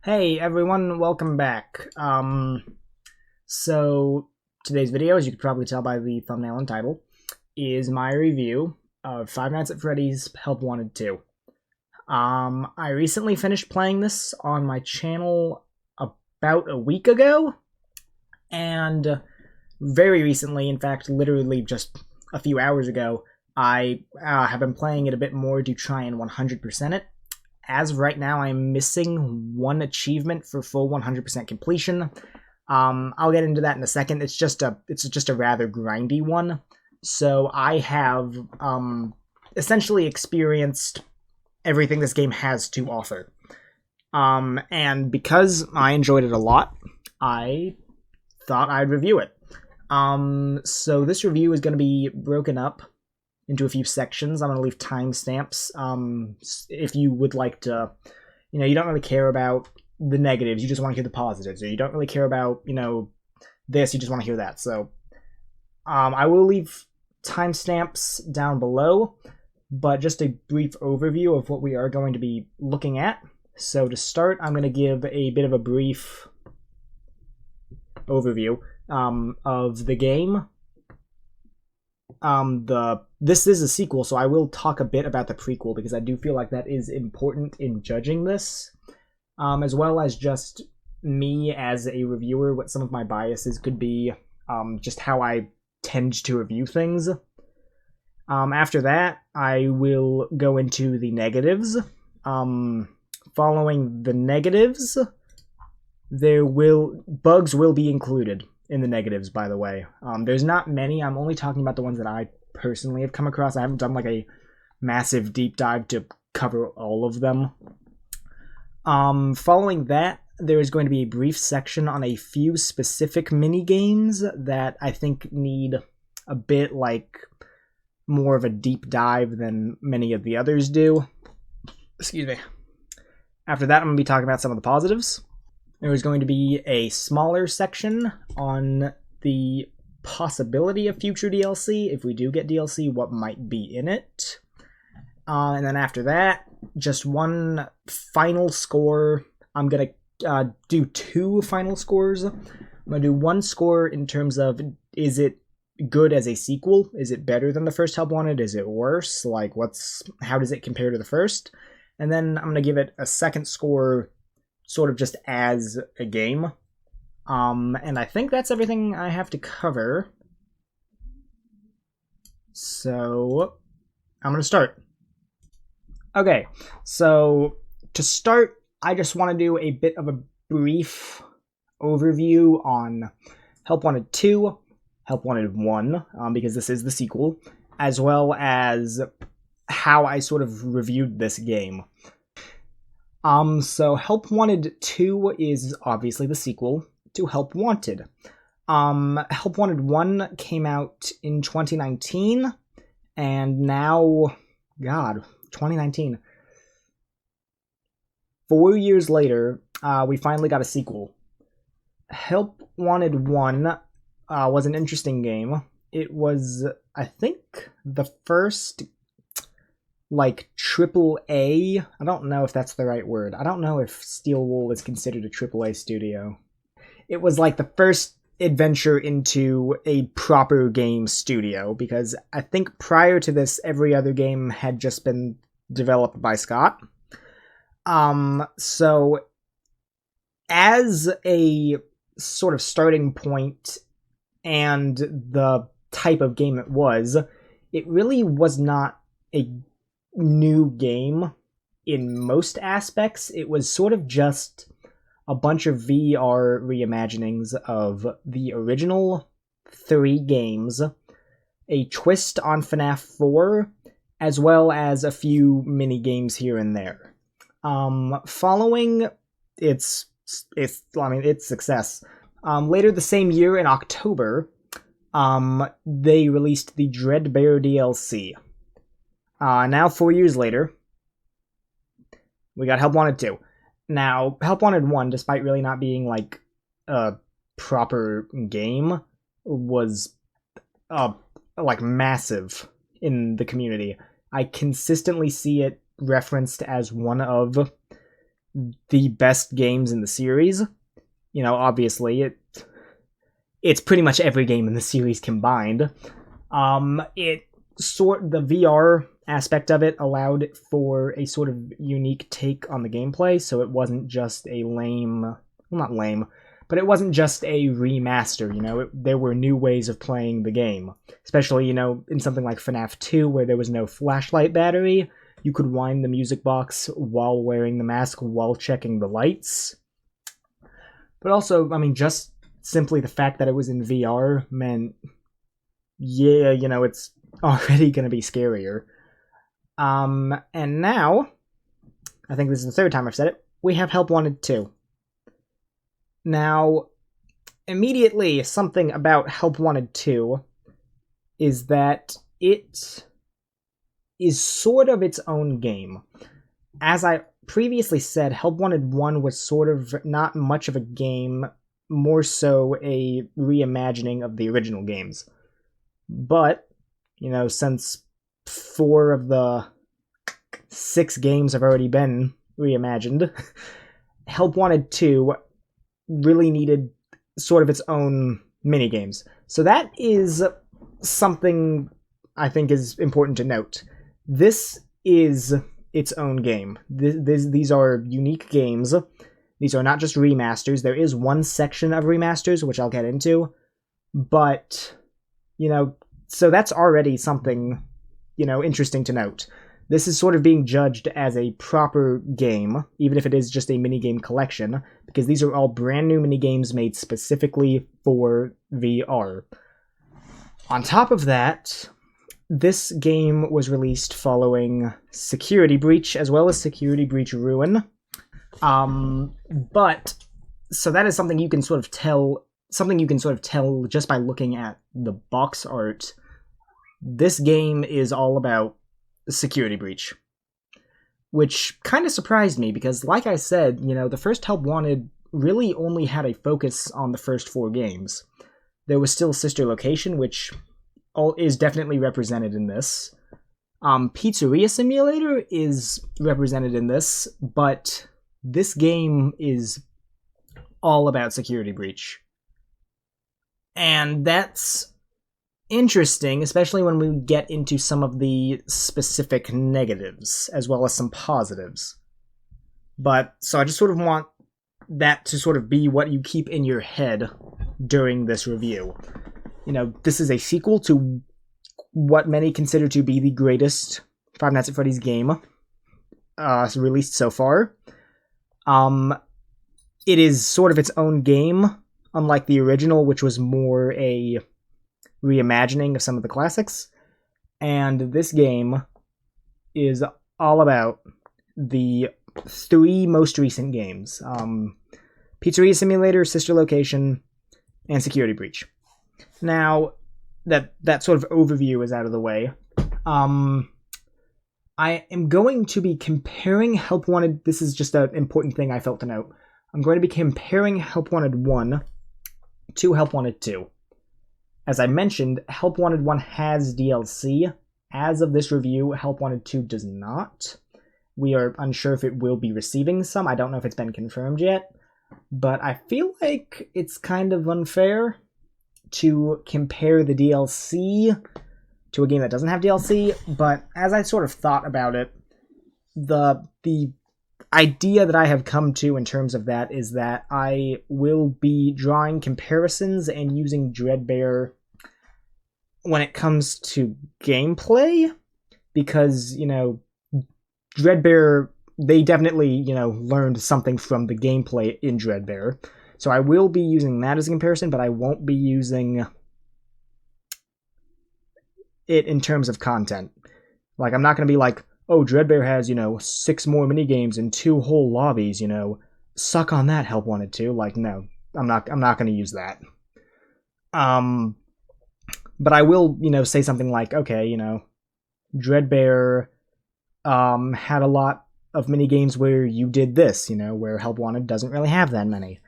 Hey everyone, welcome back. So today's video, as you could probably tell by the thumbnail and title, is my review of Five Nights at Freddy's Help Wanted 2. I recently finished playing this on my channel about a week ago, and very recently, in fact, literally just a few hours ago, I have been playing it a bit more to try and 100% it. As of right now, I'm missing one achievement for full 100% completion. I'll get into that in a second. It's just a rather grindy one. So I have essentially experienced everything this game has to offer. And because I enjoyed it a lot, I thought I'd review it. So this review is going to be broken up into a few sections. I'm going to leave timestamps. If you would like to, you don't really care about the negatives, you just want to hear the positives, or you don't really care about, this, you just want to hear that. So, I will leave timestamps down below, but just a brief overview of what we are going to be looking at. So to start, I'm going to give a bit of a brief overview of the game. This is a sequel, so I will talk a bit about the prequel because I do feel like that is important in judging this, as well as just me as a reviewer, what some of my biases could be, just how I tend to review things. After that, I will go into the negatives. Following the negatives, bugs will be included in the negatives, by the way. There's not many. I'm only talking about the ones that I personally have come across. I haven't done like a massive deep dive to cover all of them. Following that, there is going to be a brief section on a few specific mini games that I think need a bit more of a deep dive than many of the others do. Excuse me. After that, I'm going to be talking about some of the positives. There is going to be a smaller section on the possibility of future DLC. If we do get DLC, what might be in it. And then after that, just one final score. I'm going to do two final scores. I'm going to do one score in terms of, is it good as a sequel? Is it better than the first Help Wanted? Is it worse? How does it compare to the first? And then I'm going to give it a second score sort of just as a game. And I think that's everything I have to cover. So I'm going to start. Okay, so to start, I just want to do a bit of a brief overview on Help Wanted 2, Help Wanted 1, because this is the sequel, as well as how I sort of reviewed this game. So Help Wanted 2 is obviously the sequel to Help Wanted. Help Wanted 1 came out in 2019, and now, 2019. 4 years later, we finally got a sequel. Help Wanted 1 was an interesting game. It was, I think, the first triple A. I don't know if that's the right word. I don't know if Steel Wool is considered a triple A studio. It was the first adventure into a proper game studio, because I think prior to this, every other game had just been developed by Scott. So as a sort of starting point and the type of game it really was not a new game in most aspects. It was sort of just a bunch of VR reimaginings of the original 3 games, a twist on FNAF 4, as well as a few mini games here and there. Following its success, later the same year in October, they released the Dreadbear DLC. Now 4 years later, we got Help Wanted 2. Now, Help Wanted 1, despite really not being a proper game, was massive in the community. I consistently see it referenced as one of the best games in the series. You know, obviously, it's pretty much every game in the series combined. The VR aspect of it allowed for a sort of unique take on the gameplay, so it wasn't just a not lame, but it wasn't just a remaster, you know, there were new ways of playing the game. Especially, you know, in something like FNAF 2, where there was no flashlight battery, you could wind the music box while wearing the mask while checking the lights. But also, I mean, just simply the fact that it was in VR meant, yeah, you know, it's already going to be scarier. And now, I think this is the third time I've said it, we have Help Wanted 2. Now, immediately, something about Help Wanted 2 is that it is sort of its own game. As I previously said, Help Wanted 1 was sort of not much of a game, more so a reimagining of the original games. But, you know, since 4 of the 6 games have already been reimagined, Help Wanted 2 really needed sort of its own minigames. So that is something I think is important to note. This is its own game. These are unique games. These are not just remasters. There is one section of remasters, which I'll get into. But, you know, so that's already something, you know, interesting to note. This is sort of being judged as a proper game, even if it is just a minigame collection, because these are all brand new minigames made specifically for VR. On top of that, this game was released following Security Breach, as well as Security Breach Ruin. But, so that is something you can sort of tell just by looking at the box art. This game is all about Security Breach, which kind of surprised me because, like I said, you know, the first Help Wanted really only had a focus on the first 4 games. There was still Sister Location, which is definitely represented in this. Pizzeria Simulator is represented in this, but this game is all about Security Breach. And that's interesting, especially when we get into some of the specific negatives, as well as some positives. But, so I just sort of want that to sort of be what you keep in your head during this review. You know, this is a sequel to what many consider to be the greatest Five Nights at Freddy's game released so far. It is sort of its own game, unlike the original, which was more a reimagining of some of the classics. And this game is all about the 3 most recent games. Pizzeria Simulator, Sister Location, and Security Breach. Now, that sort of overview is out of the way. I am going to be comparing Help Wanted... This is just an important thing I felt to note. I'm going to be comparing Help Wanted 1 to Help Wanted 2. As I mentioned, Help Wanted 1 has DLC. As of this review, Help Wanted 2 does not. We are unsure if it will be receiving some. I don't know if it's been confirmed yet. But I feel like it's kind of unfair to compare the DLC to a game that doesn't have DLC. But as I sort of thought about it, the idea that I have come to in terms of that is that I will be drawing comparisons and using Dreadbear when it comes to gameplay, because, you know, Dreadbear, they definitely, you know, learned something from the gameplay in Dreadbear. So I will be using that as a comparison, but I won't be using it in terms of content. Like, I'm not going to be like, oh, Dreadbear has, you know, 6 more minigames and 2 whole lobbies, you know, suck on that, Help Wanted 2. Like, no, I'm not going to use that. But I will, you know, say something like, okay, you know, Dreadbear had a lot of minigames where you did this, you know, where Help Wanted doesn't really have that many.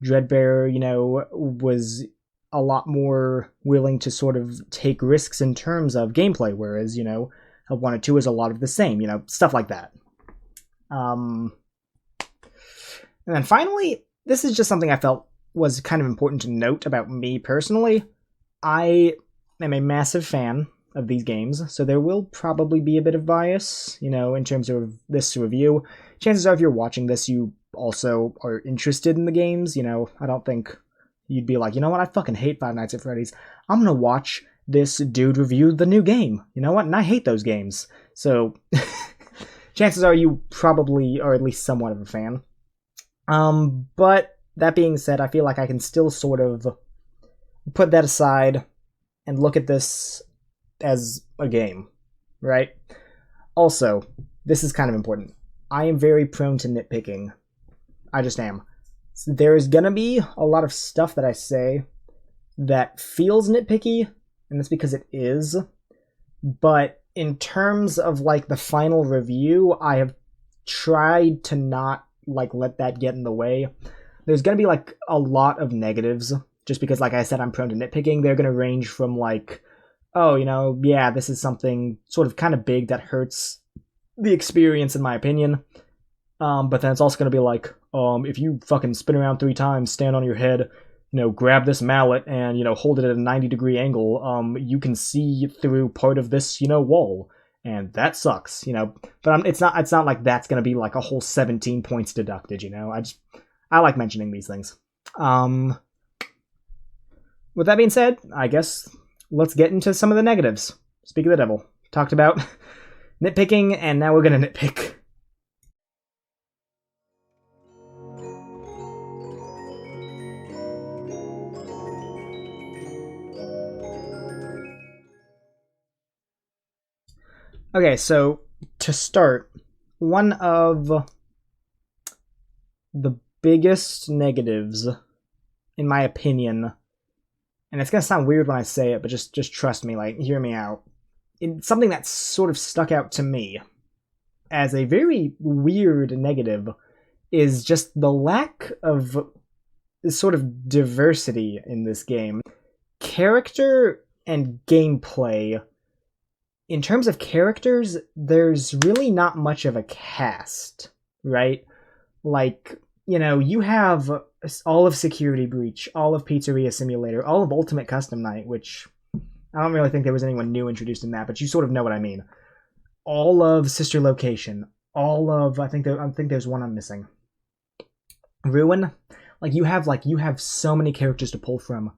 Dreadbear, you know, was a lot more willing to sort of take risks in terms of gameplay, whereas, you know, Help Wanted 2 is a lot of the same, you know, stuff like that. And then finally, this is just something I felt was kind of important to note about me personally. I am a massive fan of these games, so there will probably be a bit of bias, in terms of this review. Chances are if you're watching this, you also are interested in the games, I don't think you'd be like, you know what, I fucking hate Five Nights at Freddy's. I'm gonna watch this dude review the new game. You know what? And I hate those games. So, chances are you probably are at least somewhat of a fan. But that being said, I feel like I can still sort of put that aside and look at this as a game, right? Also, this is kind of important. I am very prone to nitpicking. I just am. So there is gonna be a lot of stuff that I say that feels nitpicky, and that's because it is. But in terms of like the final review, I have tried to not like let that get in the way. There's gonna be like a lot of negatives, just because like I said, I'm prone to nitpicking. They're gonna range from like, oh, yeah, this is something sort of kind of big that hurts the experience in my opinion. But then it's also gonna be like, if you fucking spin around 3 times, stand on your head, grab this mallet and, hold it at a 90-degree angle, you can see through part of this, wall. And that sucks, But it's not like that's gonna be like a whole 17 points deducted, I like mentioning these things. With that being said, I guess let's get into some of the negatives. Speak of the devil. Talked about nitpicking, and now we're gonna nitpick. Okay, so to start, one of the biggest negatives, in my opinion, and it's gonna sound weird when I say it, but just trust me, like, hear me out. It's something that sort of stuck out to me as a very weird negative is just the lack of sort of diversity in this game. Character and gameplay. In terms of characters, there's really not much of a cast, right? Like, you have all of Security Breach, all of Pizzeria Simulator, all of Ultimate Custom Night, which I don't really think there was anyone new introduced in that, but you sort of know what I mean. All of Sister Location, all of I think there's one I'm missing. Ruin, you have so many characters to pull from,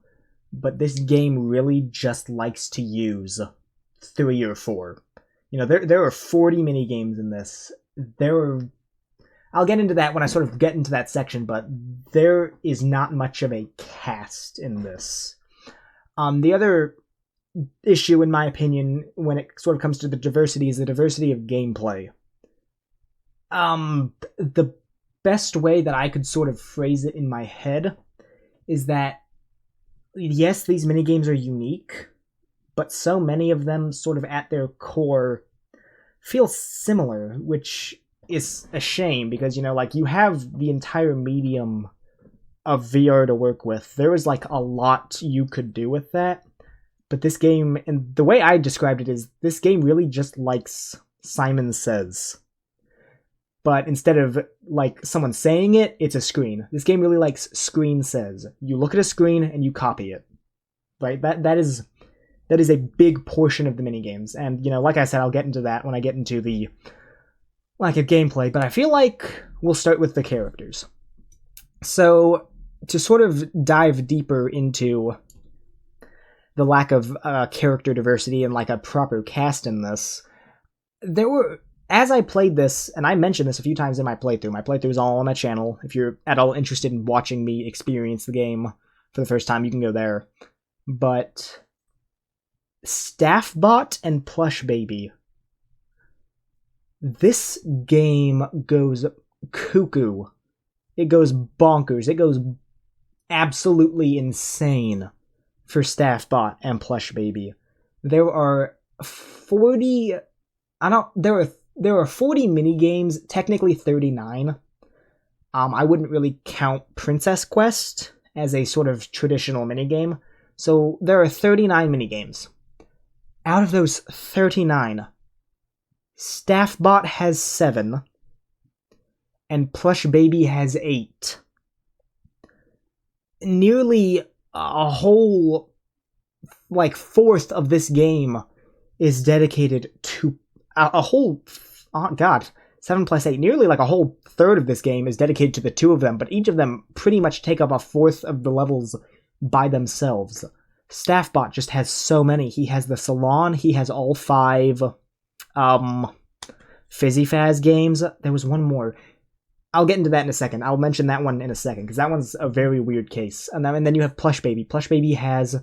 but this game really just likes to use 3 or 4. There are 40 mini games in this. I'll get into that when I sort of get into that section, but there is not much of a cast in this. The other issue, in my opinion, when it sort of comes to the diversity, is the diversity of gameplay. The best way that I could sort of phrase it in my head is that, yes, these minigames are unique, but so many of them sort of at their core feel similar, which is a shame because, you have the entire medium of VR to work with. There is a lot you could do with that, but this game, and the way I described it is, this game really just likes Simon Says. But instead of someone saying it, it's a screen. This game really likes Screen Says. You look at a screen and you copy it. Right? That is a big portion of the minigames. And, like I said, I'll get into that when I get into the lack of gameplay, but I feel like we'll start with the characters. So, to sort of dive deeper into the lack of character diversity and a proper cast in this, as I played this, and I mentioned this a few times in my playthrough is all on my channel. If you're at all interested in watching me experience the game for the first time, you can go there. But Staffbot and Plush Baby. This game goes cuckoo. It goes bonkers. It goes absolutely insane for Staffbot and Plush Baby. There are 40... There are 40 minigames, technically 39. I wouldn't really count Princess Quest as a sort of traditional minigame. So there are 39 minigames. Out of those 39, Staffbot has 7, and Plush Baby has 8. Nearly a whole, like, fourth of this game is dedicated to a whole, oh god, 7 plus 8, nearly like a whole third of this game is dedicated to the two of them, but each of them pretty much take up a fourth of the levels by themselves. Staffbot just has so many. He has the Salon, he has all 5 Fizzy Faz games. There was one more. I'll get into that in a second. I'll mention that one in a second, because that one's a very weird case. And then you have Plush Baby. Plush Baby has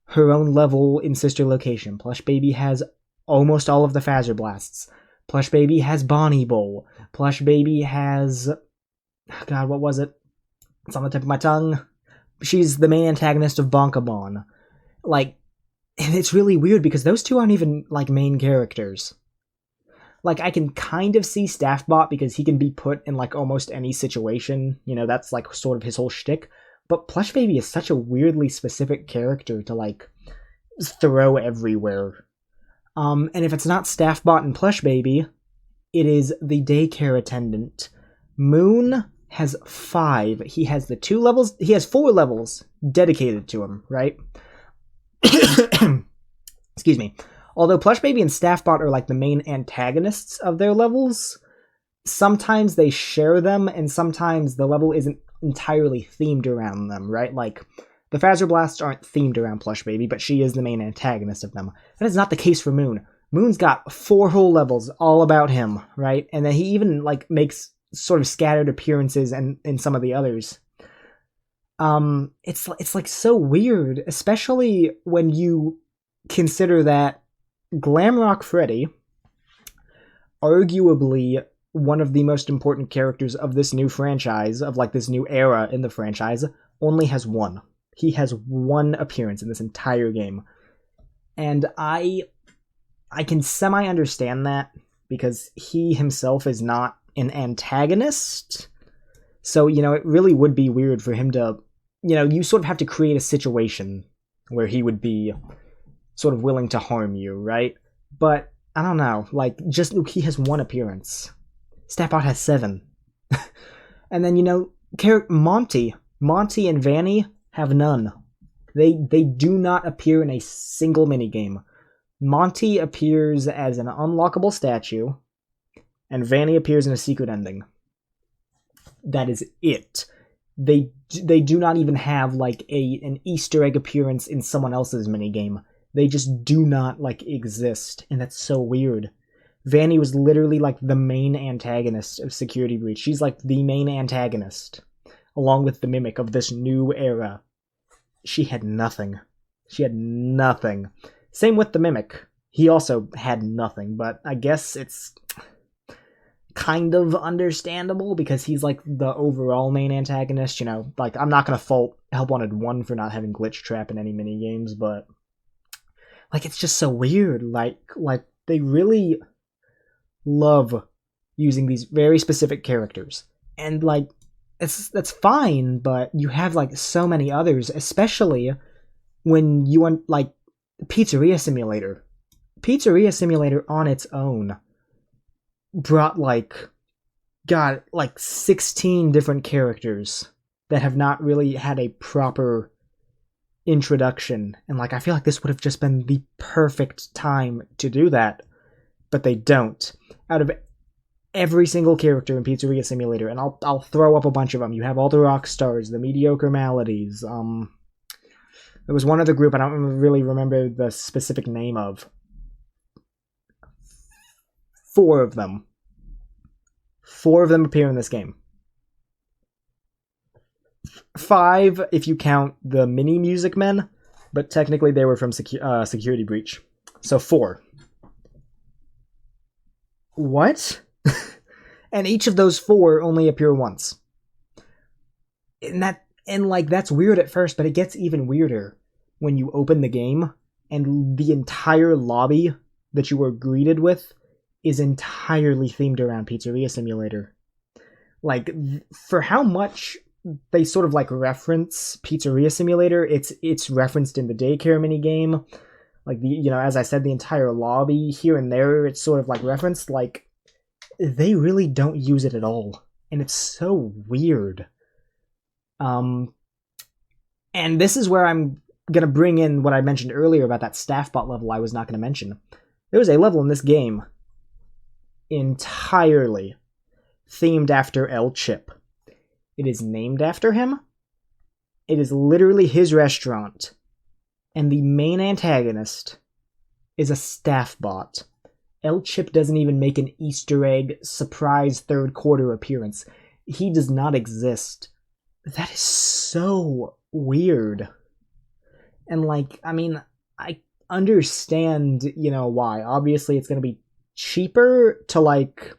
her own level in Sister Location. Plush Baby has almost all of the Phaser Blasts. Plush Baby has Bonnie Bowl. Plush Baby has... God, what was it? It's on the tip of my tongue. She's the main antagonist of Bonkabon. Like, and it's really weird because those two aren't even, like, main characters. Like, I can kind of see Staffbot because he can be put in, like, almost any situation. You know, that's, like, sort of his whole shtick. But Plush Baby is such a weirdly specific character to, like, throw everywhere. And if it's not Staffbot and Plush Baby, it is the daycare attendant. Moon has 5. He has the 2 levels. He has 4 levels dedicated to him, right? Excuse me. Although Plush Baby and Staffbot are like the main antagonists of their levels, sometimes they share them, and sometimes the level isn't entirely themed around them, right? Like, the Phaser Blasts aren't themed around Plush Baby, but she is the main antagonist of them. That is not the case for Moon. Moon's got 4 whole levels all about him, right? And then he even, like, makes sort of scattered appearances in some of the others. It's like so weird, especially when you consider that Glamrock Freddy, arguably one of the most important characters of this new franchise, of like this new era in the franchise, only has 1. He has 1 appearance in this entire game. And I can semi-understand that, because he himself is not an antagonist. So, you know, it really would be weird for him to, you know, you sort of have to create a situation where he would be sort of willing to harm you, right? But, I don't know, like, just he has 1 appearance. Staffbot has 7. And then, you know, Monty and Vanny have none. They do not appear in a single minigame. Monty appears as an unlockable statue, and Vanny appears in a secret ending. That is it. They do not even have, like, an Easter egg appearance in someone else's minigame. They just do not, like, exist, and that's so weird. Vanny was literally, like, the main antagonist of Security Breach. She's, like, the main antagonist, along with the Mimic of this new era. She had nothing. She had nothing. Same with the Mimic. He also had nothing, but I guess it's kind of understandable because he's like the overall main antagonist, you know. Like, I'm not gonna fault Help Wanted 1 for not having Glitch Trap in any minigames, but like, it's just so weird. Like they really love using these very specific characters. And like, that's fine, but you have like so many others, especially when you want like Pizzeria Simulator. Pizzeria Simulator on its own brought like 16 different characters that have not really had a proper introduction, and like, I feel like this would have just been the perfect time to do that, but they don't. Out of every single character in Pizzeria Simulator, and I'll throw up a bunch of them. You have all the rock stars, the mediocre maladies. There was one other group I don't really remember the specific name of. 4 of them. 4 of them appear in this game. 5 if you count the mini music men, but technically they were from Security Breach. So 4. What? And each of those 4 only appear once. And like, that's weird at first, but it gets even weirder when you open the game and the entire lobby that you were greeted with is entirely themed around Pizzeria Simulator. Like, for how much they sort of like reference Pizzeria Simulator, it's referenced in the daycare minigame. Like, you know, as I said, the entire lobby here and there, it's sort of like referenced. Like, they really don't use it at all. and it's so weird. And this is where I'm gonna bring in what I mentioned earlier about that staff bot level I was not gonna mention. There was a level in this game entirely themed after El Chip. It is named after him. It is literally his restaurant. And the main antagonist is a staff bot. El Chip doesn't even make an Easter egg surprise third quarter appearance. He does not exist. That is so weird. And like, I mean, I understand, why. Obviously it's going to be cheaper to like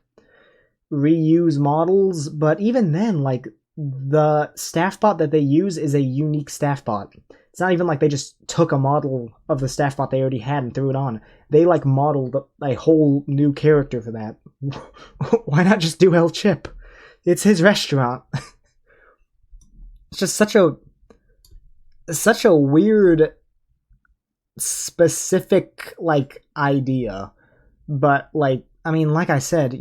reuse models, but even then, like, the staff bot that they use is a unique staff bot. It's not even like they just took a model of the staff bot they already had and threw it on. They like modeled a whole new character for that. Why not just do El Chip? It's his restaurant. It's just such a weird specific like idea. But like, I mean, like I said,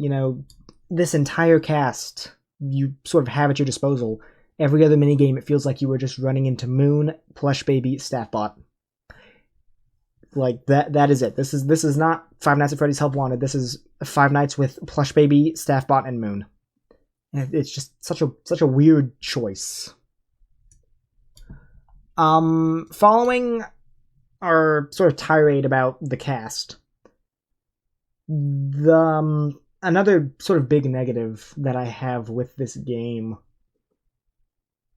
this entire cast you sort of have at your disposal. Every other minigame, it feels like you were just running into Moon, Plush Baby, Staff Bot. Like, that is it. This is not Five Nights at Freddy's Help Wanted. This is Five Nights with Plush Baby, Staff Bot, and Moon. It's just such a weird choice. Following our sort of tirade about the cast, another sort of big negative that I have with this game,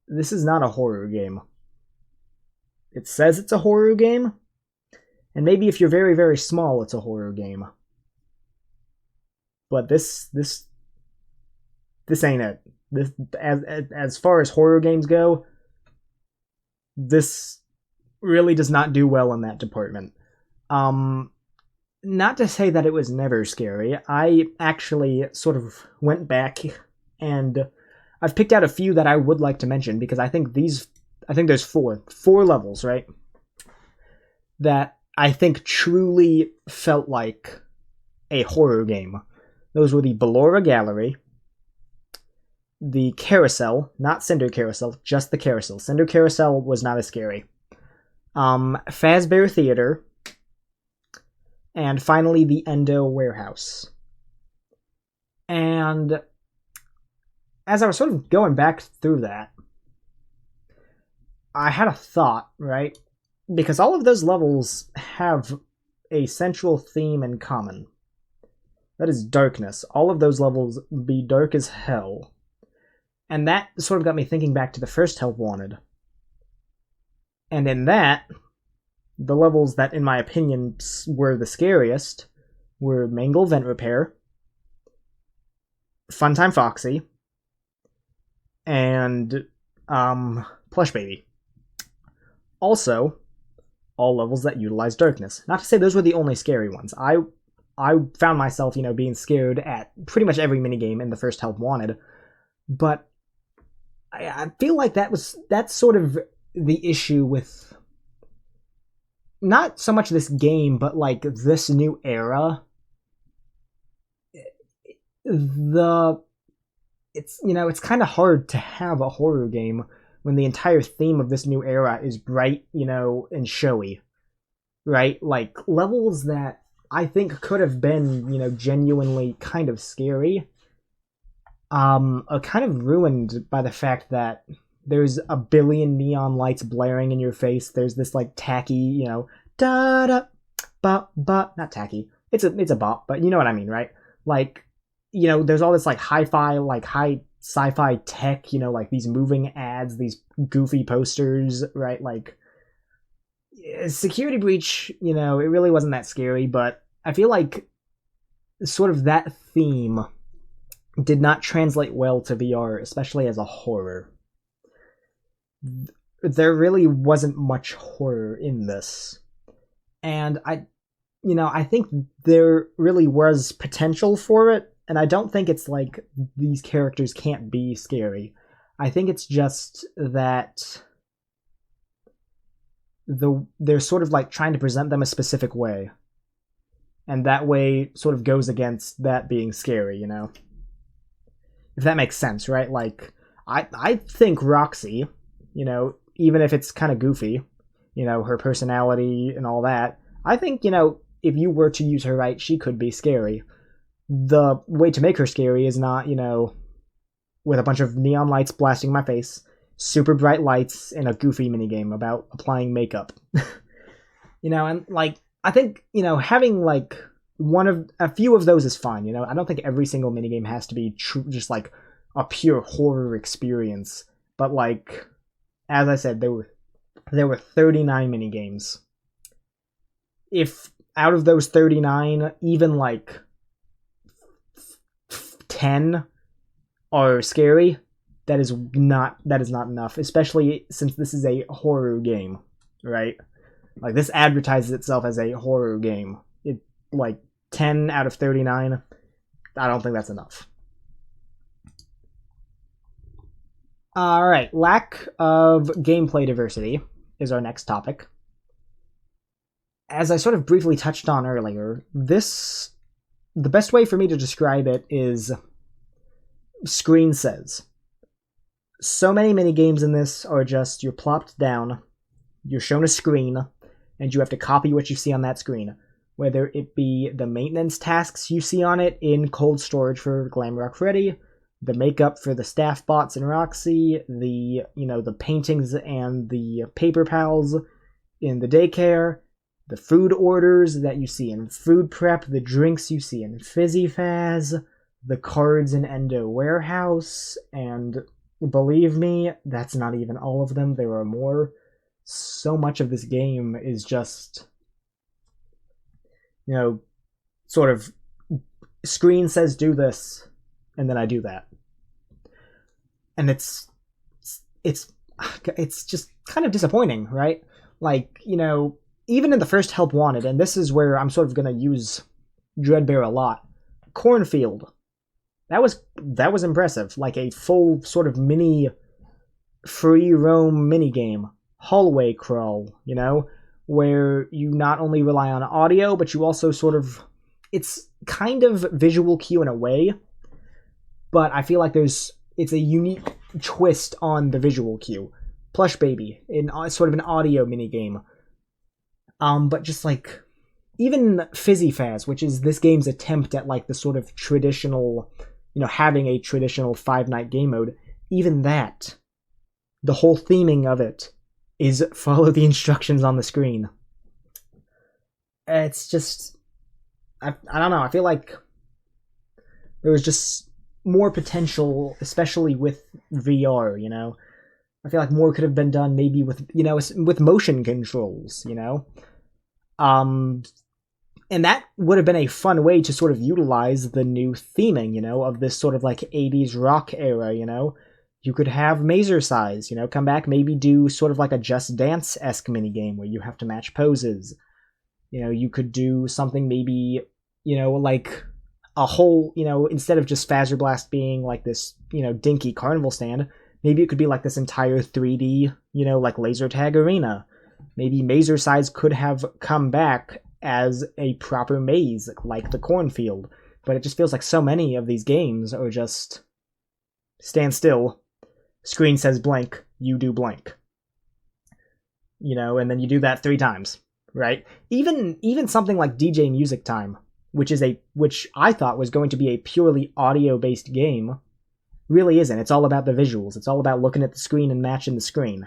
this is not a horror game. It says it's a horror game, and maybe if you're very, very small, it's a horror game. But this ain't it. This, as far as horror games go, this really does not do well in that department. Not to say that it was never scary. I actually sort of went back and I've picked out a few that I would like to mention because I think there's four levels, right? That I think truly felt like a horror game. Those were the Ballora Gallery, the Carousel, not Cinder Carousel, just the Carousel. Cinder Carousel was not as scary. Fazbear Theater, and finally the Endo Warehouse. And as I was sort of going back through that, I had a thought, right? Because all of those levels have a central theme in common. That is darkness. All of those levels be dark as hell. And that sort of got me thinking back to the first Help Wanted. And in that, the levels that, in my opinion, were the scariest were Mangle Vent Repair, Funtime Foxy, and Plush Baby. Also, all levels that utilize darkness. Not to say those were the only scary ones. I found myself, being scared at pretty much every minigame in the first Help Wanted, but I feel like that's sort of the issue with not so much this game, but like this new era. It's kind of hard to have a horror game when the entire theme of this new era is bright, and showy, right? Like levels that I think could have been, genuinely kind of scary, are kind of ruined by the fact that there's a billion neon lights blaring in your face. There's this like tacky, da da ba ba, not tacky. It's a bop, but you know what I mean, right? Like, there's all this like hi-fi, like high sci-fi tech, like these moving ads, these goofy posters, right? Like Security Breach, it really wasn't that scary, but I feel like sort of that theme did not translate well to VR, especially as a horror. There really wasn't much horror in this. And I think there really was potential for it, and I don't think it's like these characters can't be scary. I think it's just that they're sort of like trying to present them a specific way. And that way sort of goes against that being scary, If that makes sense, right? Like, I think Roxy, you know, even if it's kind of goofy, you know, her personality and all that, I think, you know, if you were to use her right, she could be scary. The way to make her scary is not, you know, with a bunch of neon lights blasting my face, super bright lights, and a goofy minigame about applying makeup. You know, and like, I think, you know, having like a few of those is fine, you know. I don't think every single minigame has to be just like a pure horror experience. But like, as I said, there were 39 minigames. If out of those 39, even like 10 are scary, that is not enough, especially since this is a horror game, right? Like, this advertises itself as a horror game. It, like, 10 out of 39, I don't think that's enough. Alright, lack of gameplay diversity is our next topic. As I sort of briefly touched on earlier, the best way for me to describe it is screen says. So many minigames in this are just, you're plopped down, you're shown a screen, and you have to copy what you see on that screen. Whether it be the maintenance tasks you see on it in cold storage for Glamrock Freddy, the makeup for the staff bots in Roxy, the paintings and the paper pals in the daycare, the food orders that you see in Food Prep, the drinks you see in Fizzy Faz, the cards in Endo Warehouse, and believe me, that's not even all of them. There are more. So much of this game is just, you know, sort of screen says do this, and then I do that. And it's just kind of disappointing, right? Like, you know, even in the first Help Wanted, and this is where I'm sort of going to use Dreadbear a lot, Cornfield. That was impressive. Like a full sort of mini free roam minigame. Hallway crawl, you know, where you not only rely on audio, but you also sort of, it's kind of visual cue in a way, but I feel like it's a unique twist on the visual cue. Plush Baby, in sort of an audio minigame. But just like, even Fizzy Faz, which is this game's attempt at like the sort of traditional, you know, having a traditional 5-night game mode, even that, the whole theming of it is follow the instructions on the screen. It's just, I don't know, I feel like there was just more potential, especially with VR, you know? I feel like more could have been done maybe with, you know, with motion controls, you know? And that would have been a fun way to sort of utilize the new theming, you know, of this sort of like 80s rock era, you know? You could have Mazer Size, you know, come back, maybe do sort of like a Just Dance-esque minigame where you have to match poses. You know, you could do something maybe, you know, like a whole, you know, instead of just Fazer Blast being like this, you know, dinky carnival stand, maybe it could be like this entire 3D, you know, like laser tag arena. Maybe Mazer Size could have come back as a proper maze, like the Cornfield. But it just feels like so many of these games are just stand still. Screen says blank, you do blank. You know, and then you do that 3 times, right? Even something like DJ Music Time, which I thought was going to be a purely audio-based game, really isn't. It's all about the visuals. It's all about looking at the screen and matching the screen.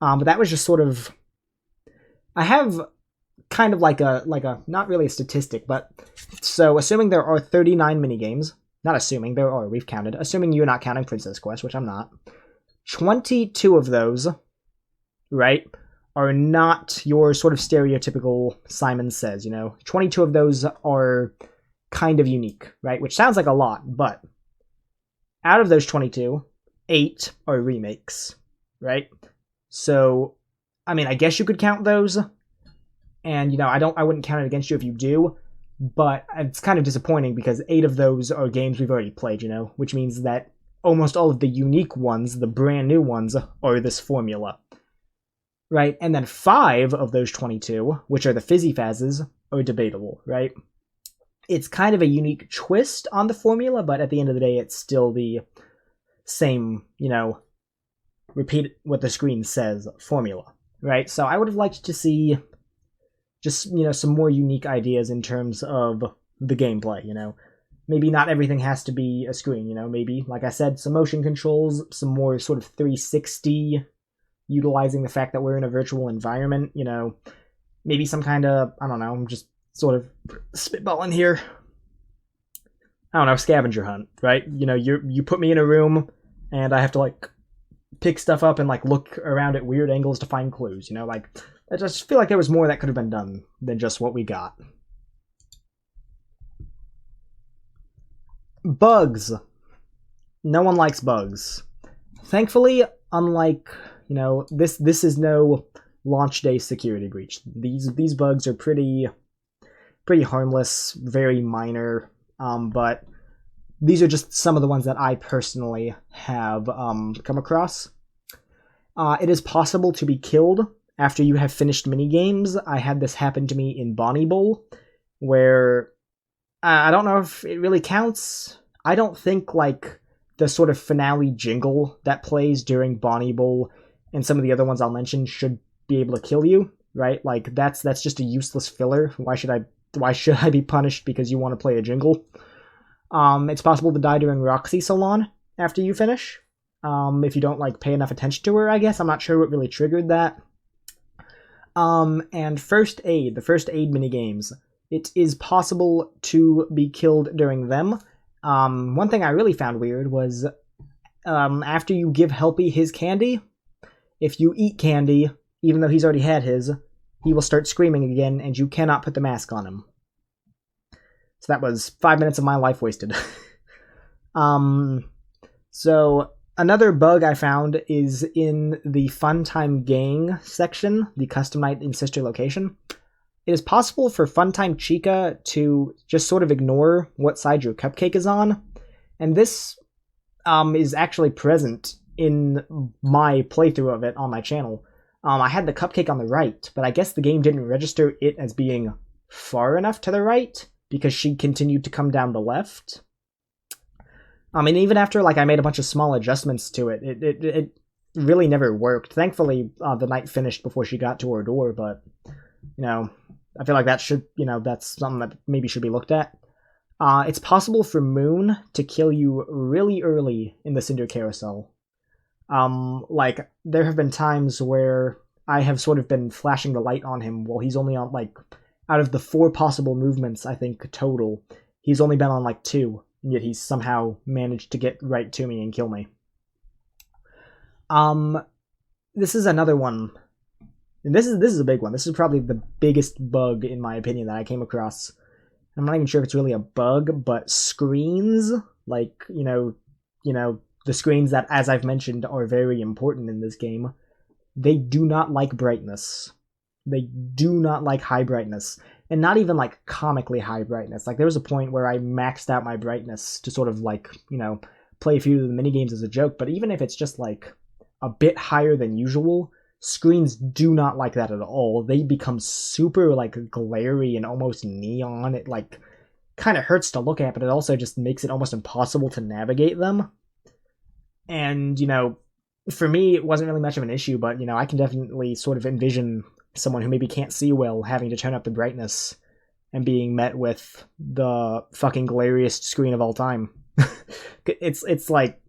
But that was just sort of, I have kind of like a not really a statistic, but so assuming there are 39 minigames, not assuming, there are, we've counted. Assuming you're not counting Princess Quest, which I'm not. 22 of those, right, are not your sort of stereotypical Simon Says, you know? 22 of those are kind of unique, right? Which sounds like a lot, but out of those 22, 8 are remakes, right? So, I mean, I guess you could count those, and, you know, I wouldn't count it against you if you do, but it's kind of disappointing because 8 of those are games we've already played, you know, which means that almost all of the unique ones, the brand new ones, are this formula. Right? And then 5 of those 22, which are the Fizzy Fazes, are debatable, right? it's kind of a unique twist on the formula, but at the end of the day, it's still the same, repeat what the screen says formula, right? So I would have liked to see just, some more unique ideas in terms of the gameplay, Maybe not everything has to be a screen, maybe, like I said, some motion controls, some more sort of 360, utilizing the fact that we're in a virtual environment, maybe some kind of, I don't know, I'm just sort of spitballing here. I don't know, scavenger hunt, right? You put me in a room and I have to like pick stuff up and like look around at weird angles to find clues, I just feel like there was more that could have been done than just what we got. Bugs. No one likes bugs. Thankfully, unlike, this is no launch day security breach. These bugs are pretty harmless, very minor, but these are just some of the ones that I personally have come across. It is possible to be killed after you have finished minigames. I had this happen to me in Bonnie Bowl, where I don't know if it really counts. I don't think like the sort of finale jingle that plays during Bonnie Bowl and some of the other ones I'll mention should be able to kill you, right? Like that's just a useless filler. Why should I be punished because you want to play a jingle? It's possible to die during Roxy Salon after you finish. If you don't like pay enough attention to her, I guess. I'm not sure what really triggered that. And first aid, the first aid minigames. It is possible to be killed during them. One thing I really found weird was after you give Helpy his candy, if you eat candy, even though he's already had his, he will start screaming again, and you cannot put the mask on him. So that was 5 minutes of my life wasted. So another bug I found is in the Funtime Gang section, the custom night in sister location. It is possible for Funtime Chica to just sort of ignore what side your cupcake is on, and this is actually present in my playthrough of it on my channel. I had the cupcake on the right, but I guess the game didn't register it as being far enough to the right, because she continued to come down the left. And even after like I made a bunch of small adjustments to it, it really never worked. Thankfully, the night finished before she got to her door, but, I feel like that should, that's something that maybe should be looked at. It's possible for Moon to kill you really early in the Cinder Carousel. Like, there have been times where I have sort of been flashing the light on him while he's only on, like, out of the 4 possible movements, I think, total, he's only been on, like, 2, and yet he's somehow managed to get right to me and kill me. This is another one. And this is a big one. This is probably the biggest bug, in my opinion, that I came across. I'm not even sure if it's really a bug, but screens, like, the screens that, as I've mentioned, are very important in this game, they do not like brightness. They do not like high brightness. And not even, like, comically high brightness. Like, there was a point where I maxed out my brightness to sort of, like, play a few of the minigames as a joke, but even if it's just, like, a bit higher than usual, screens do not like that at all. They become super, like, glary and almost neon. It, like, kind of hurts to look at, but it also just makes it almost impossible to navigate them. And, for me, it wasn't really much of an issue, but, I can definitely sort of envision someone who maybe can't see well having to turn up the brightness and being met with the fucking glariest screen of all time. It's like,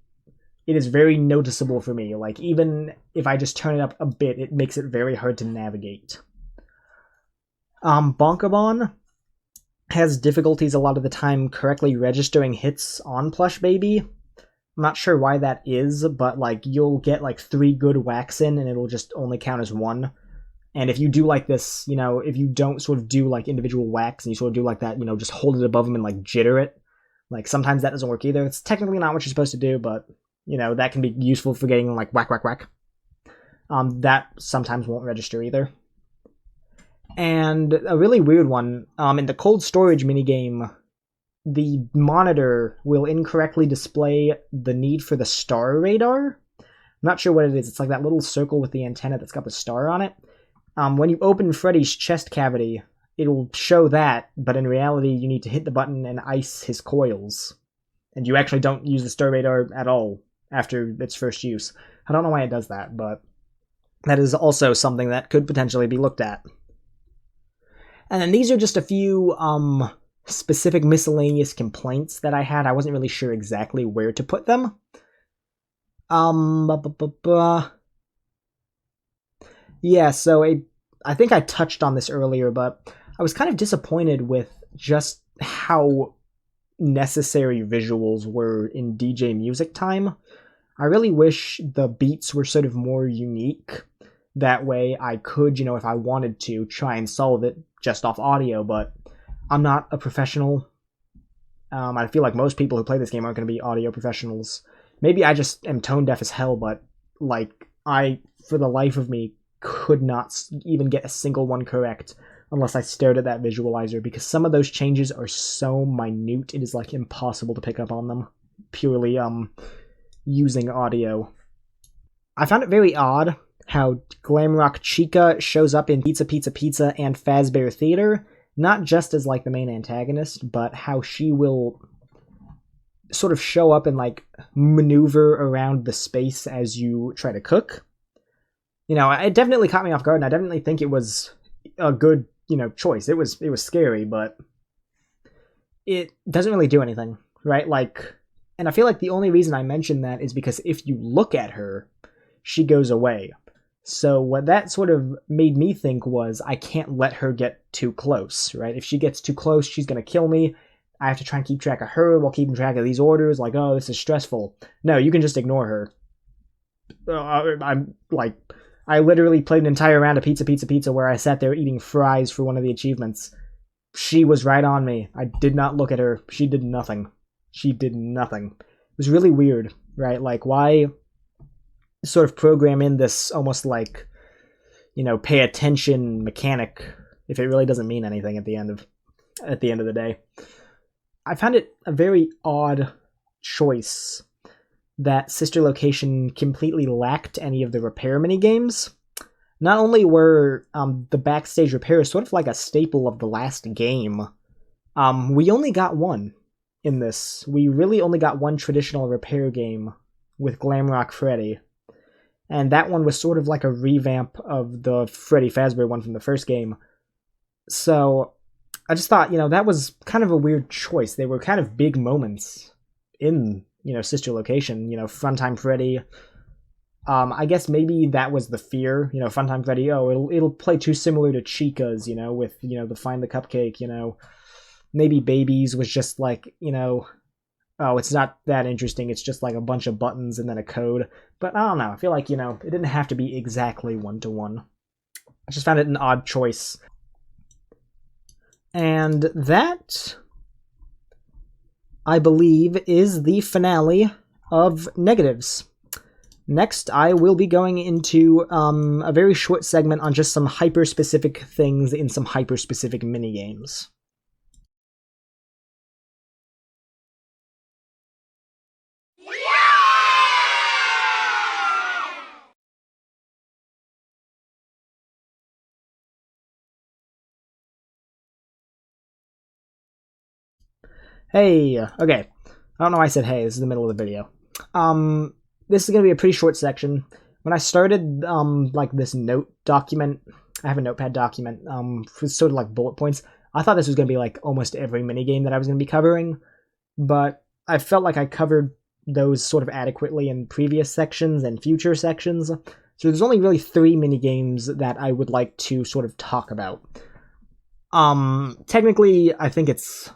it is very noticeable for me. Like, even if I just turn it up a bit, it makes it very hard to navigate. Bonkabon has difficulties a lot of the time correctly registering hits on Plush Baby. I'm not sure why that is, but, like, you'll get, like, 3 good whacks in, and it'll just only count as 1. And if you do, like, this, if you don't sort of do, like, individual whacks, and you sort of do, like, that, just hold it above them and, like, jitter it, like, sometimes that doesn't work either. It's technically not what you're supposed to do, but, that can be useful for getting, like, whack, whack, whack. That sometimes won't register either. And a really weird one, in the cold storage minigame, the monitor will incorrectly display the need for the star radar. I'm not sure what it is. It's like that little circle with the antenna that's got the star on it. When you open Freddy's chest cavity, it'll show that, but in reality, you need to hit the button and ice his coils. And you actually don't use the stir radar at all after its first use. I don't know why it does that, but that is also something that could potentially be looked at. And then these are just a few specific miscellaneous complaints that I had. I wasn't really sure exactly where to put them. Yeah, so I think I touched on this earlier, but I was kind of disappointed with just how necessary visuals were in DJ Music Time. I really wish the beats were sort of more unique. That way I could, if I wanted to, try and solve it just off audio, but I'm not a professional. I feel like most people who play this game aren't going to be audio professionals. Maybe I just am tone deaf as hell, but, I, for the life of me, could not even get a single one correct unless I stared at that visualizer, because some of those changes are so minute, it is, impossible to pick up on them, purely, using audio. I found it very odd how Glamrock Chica shows up in Pizza Pizza Pizza and Fazbear Theater, not just as, the main antagonist, but how she will sort of show up and, maneuver around the space as you try to cook. It definitely caught me off guard, and I definitely think it was a good, choice. It was scary, but it doesn't really do anything, right? And I feel like the only reason I mention that is because if you look at her, she goes away. So what that sort of made me think was, I can't let her get too close, right? If she gets too close, she's going to kill me. I have to try and keep track of her while keeping track of these orders. Oh, this is stressful. No, you can just ignore her. I literally played an entire round of Pizza Pizza Pizza where I sat there eating fries for one of the achievements. She was right on me. I did not look at her. She did nothing. It was really weird, right? Why sort of program in this almost pay attention mechanic if it really doesn't mean anything at the end of the day. I found it a very odd choice that Sister Location completely lacked any of the repair minigames. Not only were the backstage repairs sort of like a staple of the last game, we only got one in this. We really only got one traditional repair game with Glamrock Freddy. And that one was sort of like a revamp of the Freddy Fazbear one from the first game. So I just thought, that was kind of a weird choice. They were kind of big moments in, Sister Location, Funtime Freddy. I guess maybe that was the fear, Funtime Freddy, it'll play too similar to Chica's, with, the Find the Cupcake, maybe Babies was just it's not that interesting, it's just a bunch of buttons and then a code. But I don't know, I feel like, it didn't have to be exactly one-to-one. I just found it an odd choice. And that, I believe, is the finale of Negatives. Next, I will be going into a very short segment on just some hyper-specific things in some hyper-specific minigames. Hey, okay. I don't know why I said hey, this is the middle of the video. This is going to be a pretty short section. When I started, this note document, I have a notepad document, for sort of bullet points. I thought this was going to be almost every minigame that I was going to be covering, but I felt like I covered those sort of adequately in previous sections and future sections. So there's only really 3 minigames that I would like to sort of talk about. Technically, I think it's...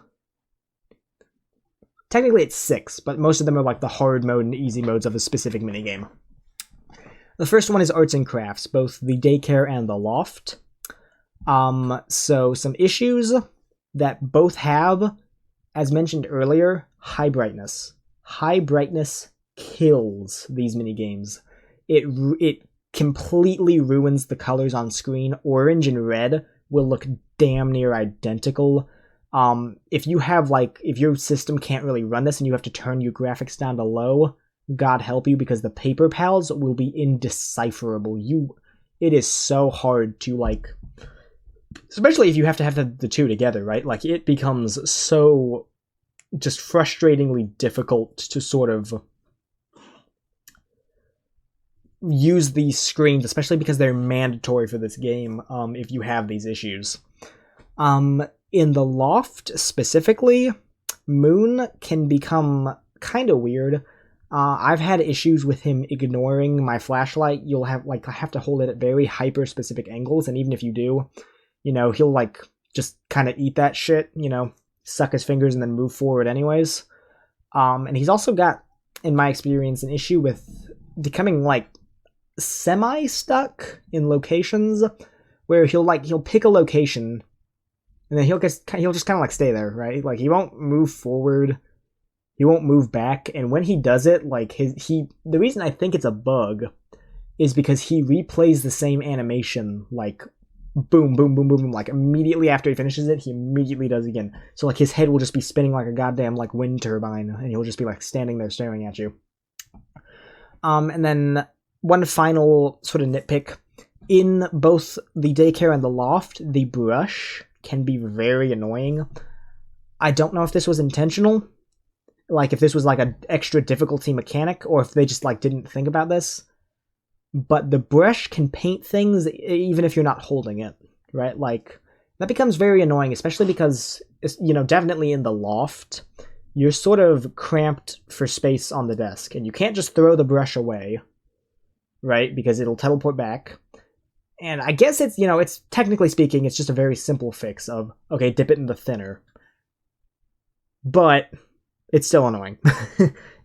Technically it's 6, but most of them are the hard mode and easy modes of a specific minigame. The first one is Arts and Crafts, both the Daycare and the Loft. So some issues that both have, as mentioned earlier, high brightness. High brightness kills these minigames. It completely ruins the colors on screen. Orange and red will look damn near identical. If you have, if your system can't really run this and you have to turn your graphics down to low, God help you, because the paper pals will be indecipherable. It is so hard to, especially if you have to have the two together, right? Like, it becomes so just frustratingly difficult to sort of use these screens, especially because they're mandatory for this game, if you have these issues. In the loft specifically, Moon can become kind of weird. I've had issues with him ignoring my flashlight. You'll have, like, I have to hold it at very hyper-specific angles, and even if you do, you know, he'll, like, just kind of eat that shit, you know, suck his fingers and then move forward anyways. And he's also got, in my experience, an issue with becoming, like, semi-stuck in locations where he'll pick a location and then he'll just kind of like stay there, right? Like, he won't move forward, he won't move back, and when he does it, like, the reason I think it's a bug is because he replays the same animation, like, boom, boom, boom, boom, boom, like, immediately after he finishes it, he immediately does it again. So, like, his head will just be spinning like a goddamn, like, wind turbine, and he'll just be, like, standing there staring at you. And then one final sort of nitpick. In both the daycare and the loft, the brush can be very annoying. I don't know if this was intentional, like if this was like an extra difficulty mechanic, or if they just like didn't think about this. But the brush can paint things even if you're not holding it, right? Like, that becomes very annoying, especially because, you know, definitely in the loft, you're sort of cramped for space on the desk, and you can't just throw the brush away, right? Because it'll teleport back. And I guess it's, you know, it's technically speaking, it's just a very simple fix of, okay, dip it in the thinner. But it's still annoying.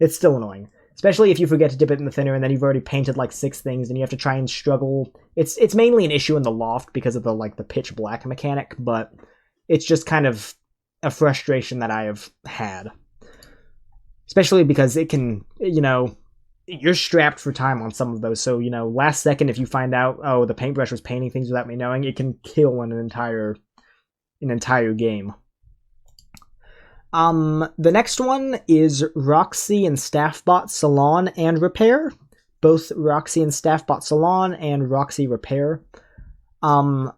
It's still annoying. Especially if you forget to dip it in the thinner and then you've already painted like 6 things and you have to try and struggle. It's mainly an issue in the loft because of the pitch black mechanic, but it's just kind of a frustration that I have had. Especially because it can, you know, you're strapped for time on some of those, so, you know, last second if you find out, oh, the paintbrush was painting things without me knowing, it can kill an entire game. The next one is Roxy and Staffbot Salon and Repair. Both Roxy and Staffbot Salon and Roxy Repair. We're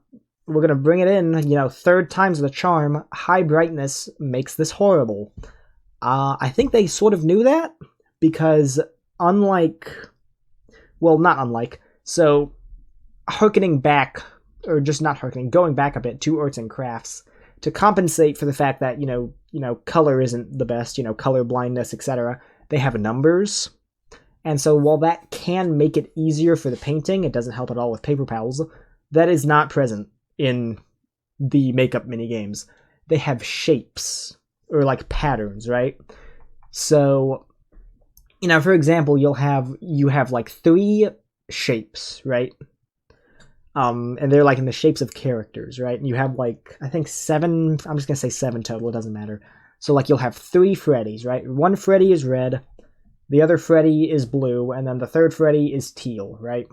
gonna bring it in, you know, 3rd time's the charm. High brightness makes this horrible. I think they sort of knew that, because going back a bit to arts and crafts, to compensate for the fact that, you know, color isn't the best, you know, color blindness, etc., they have numbers. And so while that can make it easier for the painting, it doesn't help at all with Paper Pals. That is not present in the makeup minigames. They have shapes, or like patterns, right? So, you know, for example, you have like 3 shapes, right? And they're like in the shapes of characters, right? And you have like, I think 7, I'm just gonna say 7 total, it doesn't matter. So like you'll have 3 Freddys, right? One Freddy is red, the other Freddy is blue, and then the 3rd Freddy is teal, right?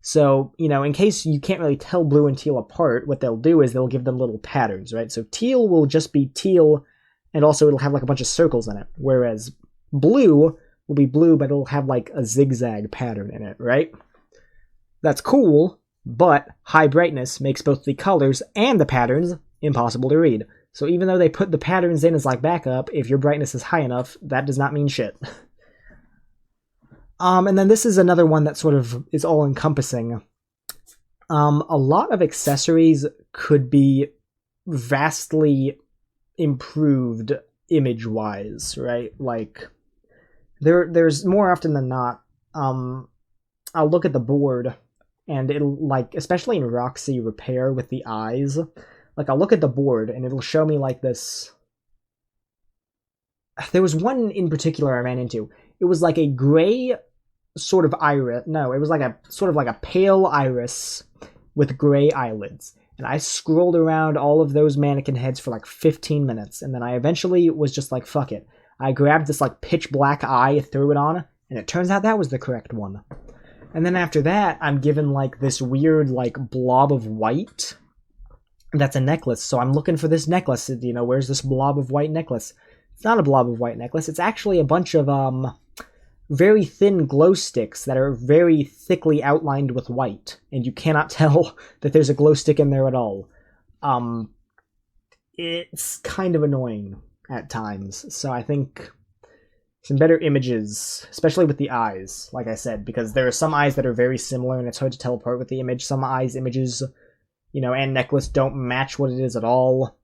So, you know, in case you can't really tell blue and teal apart, what they'll do is they'll give them little patterns, right? So teal will just be teal, and also it'll have like a bunch of circles in it, whereas blue will be blue, but it'll have like a zigzag pattern in it, right? That's cool, but high brightness makes both the colors and the patterns impossible to read. So even though they put the patterns in as like backup, if your brightness is high enough, that does not mean shit. And then this is another one that sort of is all-encompassing. A lot of accessories could be vastly improved image-wise, right? Like, there's more often than not, I'll look at the board, and it'll, like, especially in Roxy Repair with the eyes, like, I'll look at the board, and it'll show me, like, this... There was one in particular I ran into. It was like a gray sort of iris. No, it was like a sort of like a pale iris with gray eyelids. And I scrolled around all of those mannequin heads for like 15 minutes. And then I eventually was just like, fuck it. I grabbed this like pitch black eye, threw it on, and it turns out that was the correct one. And then after that, I'm given like this weird like blob of white. That's a necklace. So I'm looking for this necklace. You know, where's this blob of white necklace? It's not a blob of white necklace. It's actually a bunch of very thin glow sticks that are very thickly outlined with white, and you cannot tell that there's a glow stick in there at all. it's kind of annoying at times. So I think some better images, especially with the eyes, like I said, because there are some eyes that are very similar and it's hard to tell apart with the image. Some eyes images, and necklace don't match what it is at all.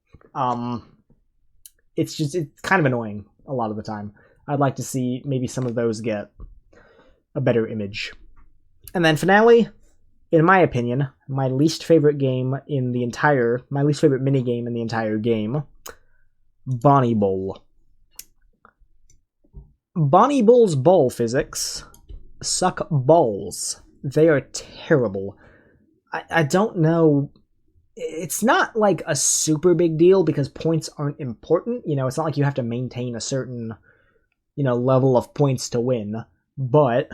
It's kind of annoying a lot of the time. I'd like to see maybe some of those get a better image. And then finale, in my opinion, my least favorite minigame in the entire game, Bonnie Bowl. Bonnie Bowl's bowl physics suck balls. They are terrible. I don't know. It's not like a super big deal because points aren't important. It's not like you have to maintain a certain, level of points to win. But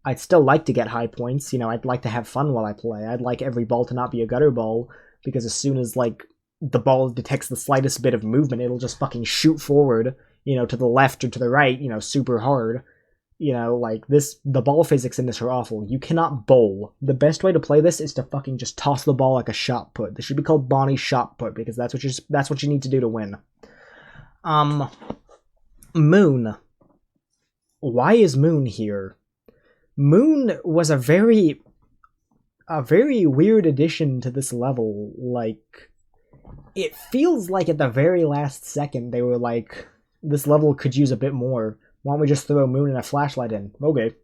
I'd still like to get high points. I'd like to have fun while I play. I'd like every ball to not be a gutter ball because as soon as, the ball detects the slightest bit of movement, it'll just fucking shoot forward, to the left or to the right, super hard. The ball physics in this are awful. You cannot bowl. The best way to play this is to fucking just toss the ball like a shot put. This should be called Bonnie shot put because that's what you need to do to win. Moon. Why is Moon here? Moon was a very weird addition to this level. It feels like at the very last second they were like, this level could use a bit more. Why don't we just throw Moon and a flashlight in? Okay.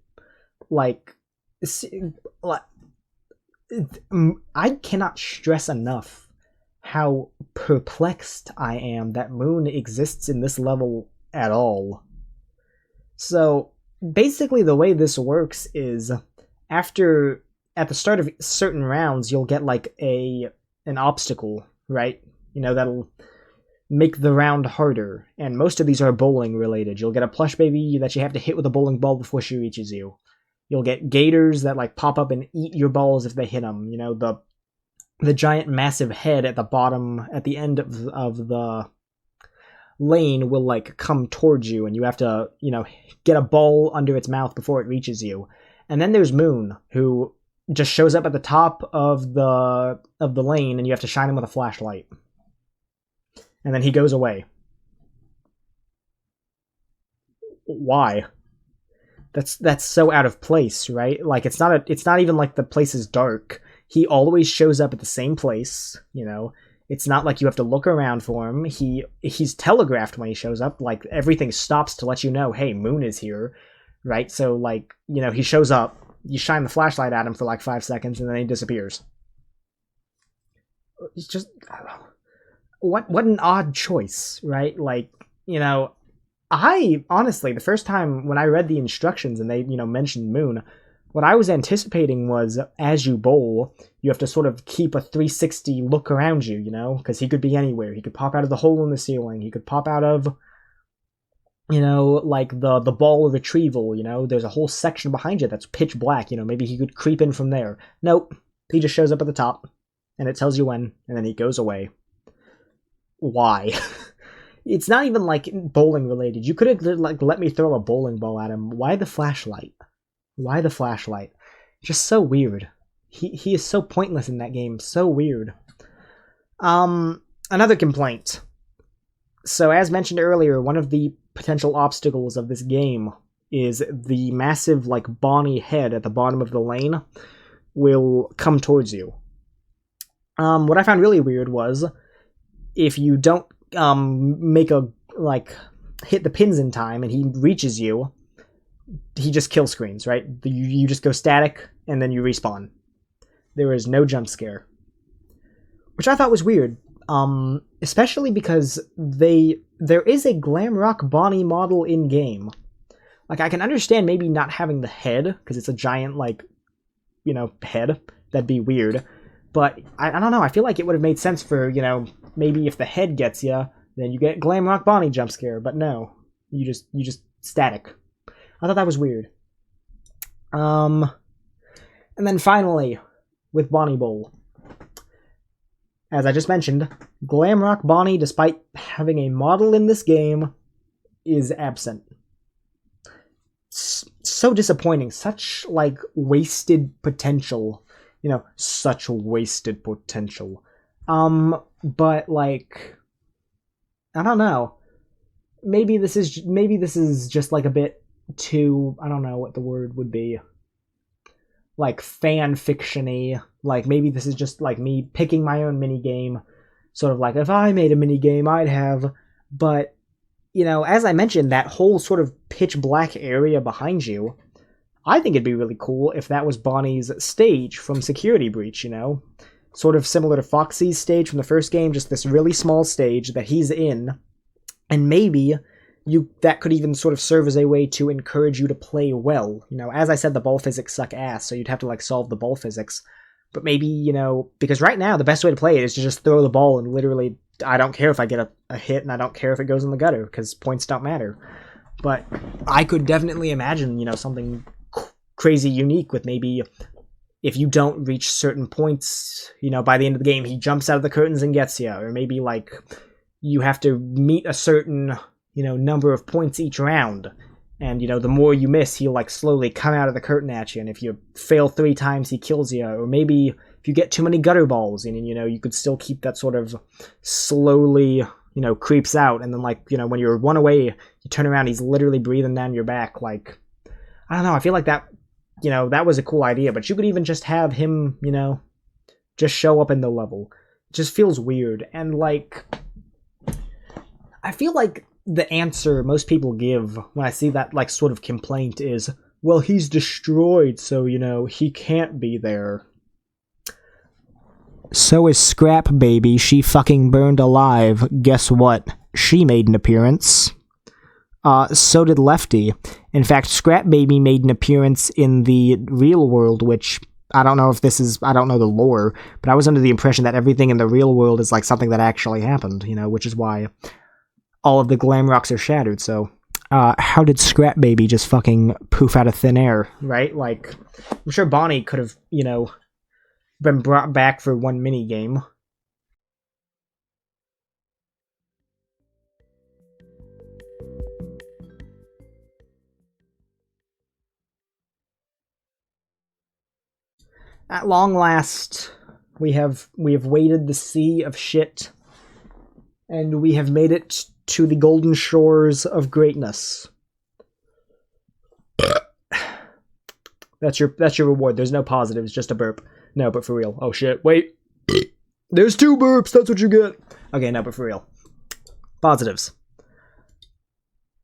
I cannot stress enough how perplexed I am that Moon exists in this level at all. So, basically the way this works is, at the start of certain rounds, you'll get an obstacle, right? That'll make the round harder, and most of these are bowling related. You'll get a plush baby that you have to hit with a bowling ball before she reaches you. You'll get gators that pop up and eat your balls if they hit them. The giant massive head at the bottom, at the end of the lane will come towards you, and you have to get a ball under its mouth before it reaches you. And then there's Moon, who just shows up at the top of the lane, and you have to shine him with a flashlight. And then he goes away. Why? That's so out of place, right? It's not even like the place is dark. He always shows up at the same place, It's not like you have to look around for him. He's telegraphed when he shows up. Everything stops to let you know, hey, Moon is here, right? So he shows up, you shine the flashlight at him for 5 seconds, and then he disappears. It's just, what an odd choice, right? I honestly, the first time when I read the instructions and they, mentioned Moon, what I was anticipating was, as you bowl, you have to sort of keep a 360 look around you, because he could be anywhere. He could pop out of the hole in the ceiling. He could pop out of, the ball retrieval, There's a whole section behind you that's pitch black, maybe he could creep in from there. Nope. He just shows up at the top, and it tells you when, and then he goes away. Why? It's not even bowling related. You could have let me throw a bowling ball at him. Why the flashlight? Why the flashlight? Just so weird. He is so pointless in that game. So weird. Another complaint. So as mentioned earlier, one of the potential obstacles of this game is the massive Bonnie head at the bottom of the lane will come towards you. What I found really weird was, if you don't make hit the pins in time and he reaches you, he just kill screens, right? You just go static and then you respawn. There is no jump scare, which I thought was weird, especially because there is a glam rock Bonnie model in game. I can understand maybe not having the head because it's a giant head. That'd be weird. But I don't know. I feel like it would have made sense for, maybe if the head gets you, then you get Glam Rock Bonnie jump scare. But no, you just static. I thought that was weird. And then finally, with Bonnie Bowl, as I just mentioned, Glam Rock Bonnie, despite having a model in this game, is absent. So disappointing. Such wasted potential. Such wasted potential. But like, I don't know. Maybe this is just like a bit too, I don't know what the word would be, like fan fiction-y. Like maybe this is just like me picking my own mini game, sort of like if I made a mini game I'd have. But you know, as I mentioned, that whole sort of pitch black area behind you, I think it'd be really cool if that was Bonnie's stage from Security Breach, you know? Sort of similar to Foxy's stage from the first game, just this really small stage that he's in. And maybe that could even sort of serve as a way to encourage you to play well. You know, as I said, the ball physics suck ass, so you'd have to like solve the ball physics. But maybe, you know, because right now the best way to play it is to just throw the ball and literally, I don't care if I get a hit and I don't care if it goes in the gutter, because points don't matter. But I could definitely imagine, you know, something crazy unique with maybe if you don't reach certain points, you know, by the end of the game, he jumps out of the curtains and gets you. Or maybe, like, you have to meet a certain, you know, number of points each round. And, you know, the more you miss, he'll, like, slowly come out of the curtain at you. And if you fail 3 times, he kills you. Or maybe if you get too many gutter balls, and, you know, you could still keep that sort of slowly, you know, creeps out. And then, like, you know, when you're 1 away, you turn around, he's literally breathing down your back. Like, I don't know, I feel like that, you know, that was a cool idea, but you could even just have him, you know, just show up in the level. It just feels weird. And, like, I feel like the answer most people give when I see that, like, sort of complaint is, well, he's destroyed, so, you know, he can't be there. So is Scrap Baby. She fucking burned alive. Guess what? She made an appearance. So did Lefty. In fact, Scrap Baby made an appearance in the real world, which I don't know if this is, I don't know the lore, but I was under the impression that everything in the real world is like something that actually happened, you know, which is why all of the glam rocks are shattered. So, how did Scrap Baby just fucking poof out of thin air, right? Like, I'm sure Bonnie could have, you know, been brought back for one mini game. At long last, we have waded the sea of shit, and we have made it to the golden shores of greatness. That's your reward. There's no positives, just a burp. No, but for real. Oh shit, wait. There's 2 burps, that's what you get. Okay, no, but for real. Positives.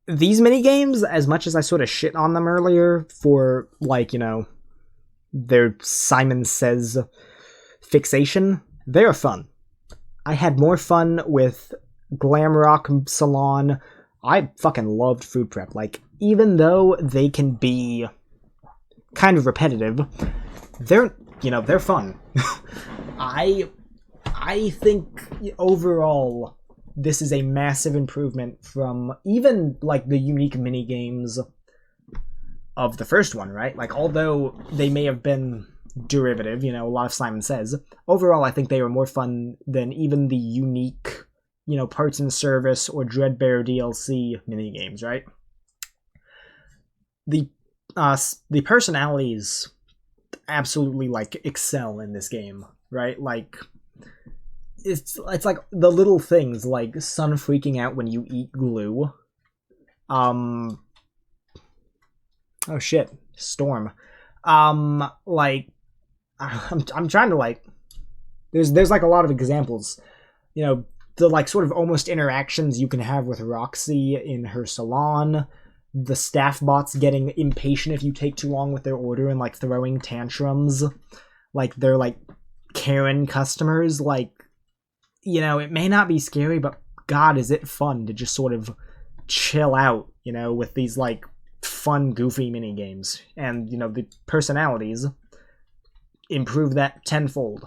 These minigames, as much as I sort of shit on them earlier for, like, you know, their Simon Says fixation, they are fun. I had more fun with Glam Rock Salon. I fucking loved Food Prep. Like, even though they can be kind of repetitive, they're, you know, they're fun. I think overall this is a massive improvement from even like the unique mini games of the first one, right? Like, although they may have been derivative, you know, a lot of Simon Says, overall I think they were more fun than even the unique, you know, Parts and Service or Dreadbear DLC minigames, right? The personalities absolutely, like, excel in this game, right? Like, it's like the little things, like Sun freaking out when you eat glue. Oh shit, Storm. Like, I'm trying to, like, there's like a lot of examples, you know, the like sort of almost interactions you can have with Roxy in her salon, the staff bots getting impatient if you take too long with their order and like throwing tantrums, like they're like Karen customers. Like, you know, it may not be scary, but God, is it fun to just sort of chill out, you know, with these like fun, goofy mini games. And, you know, the personalities improve that tenfold.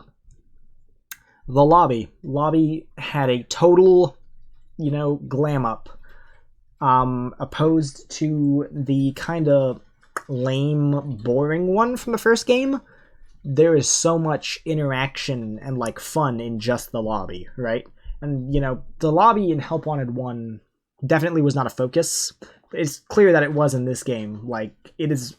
The lobby had a total, you know, glam up, opposed to the kind of lame, boring one from the first game. There is so much interaction and like fun in just the lobby, right? And, you know, the lobby in Help Wanted 1 definitely was not a focus. It's clear that it was in this game. Like, it is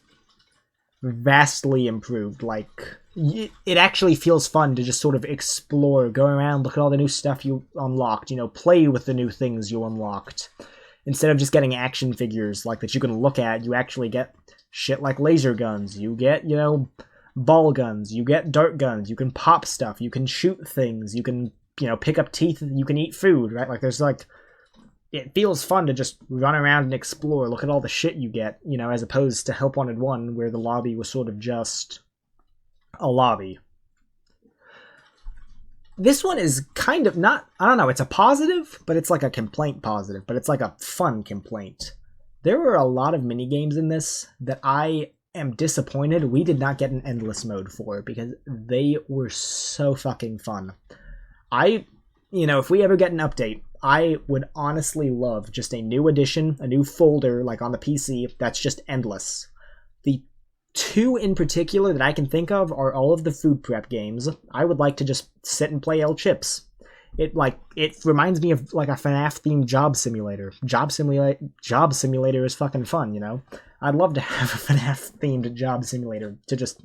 vastly improved. Like, it actually feels fun to just sort of explore, go around, look at all the new stuff you unlocked, play with the new things you unlocked. Instead of just getting action figures like that you can look at, you actually get shit like laser guns, you get, ball guns, you get dart guns, you can pop stuff, you can shoot things, you can, pick up teeth, you can eat food, right? Like, there's like, it feels fun to just run around and explore, look at all the shit you get, as opposed to Help Wanted 1, where the lobby was sort of just a lobby. This one is kind of not, I don't know, it's a positive, but it's like a complaint positive, but it's like a fun complaint. There were a lot of minigames in this that I am disappointed we did not get an endless mode for, because they were so fucking fun. If we ever get an update, I would honestly love just a new edition, a new folder, like on the PC, that's just endless. The two in particular that I can think of are all of the food prep games. I would like to just sit and play L Chips. It reminds me of like a FNAF themed job simulator. Job simulator is fucking fun, I'd love to have a FNAF themed job simulator to just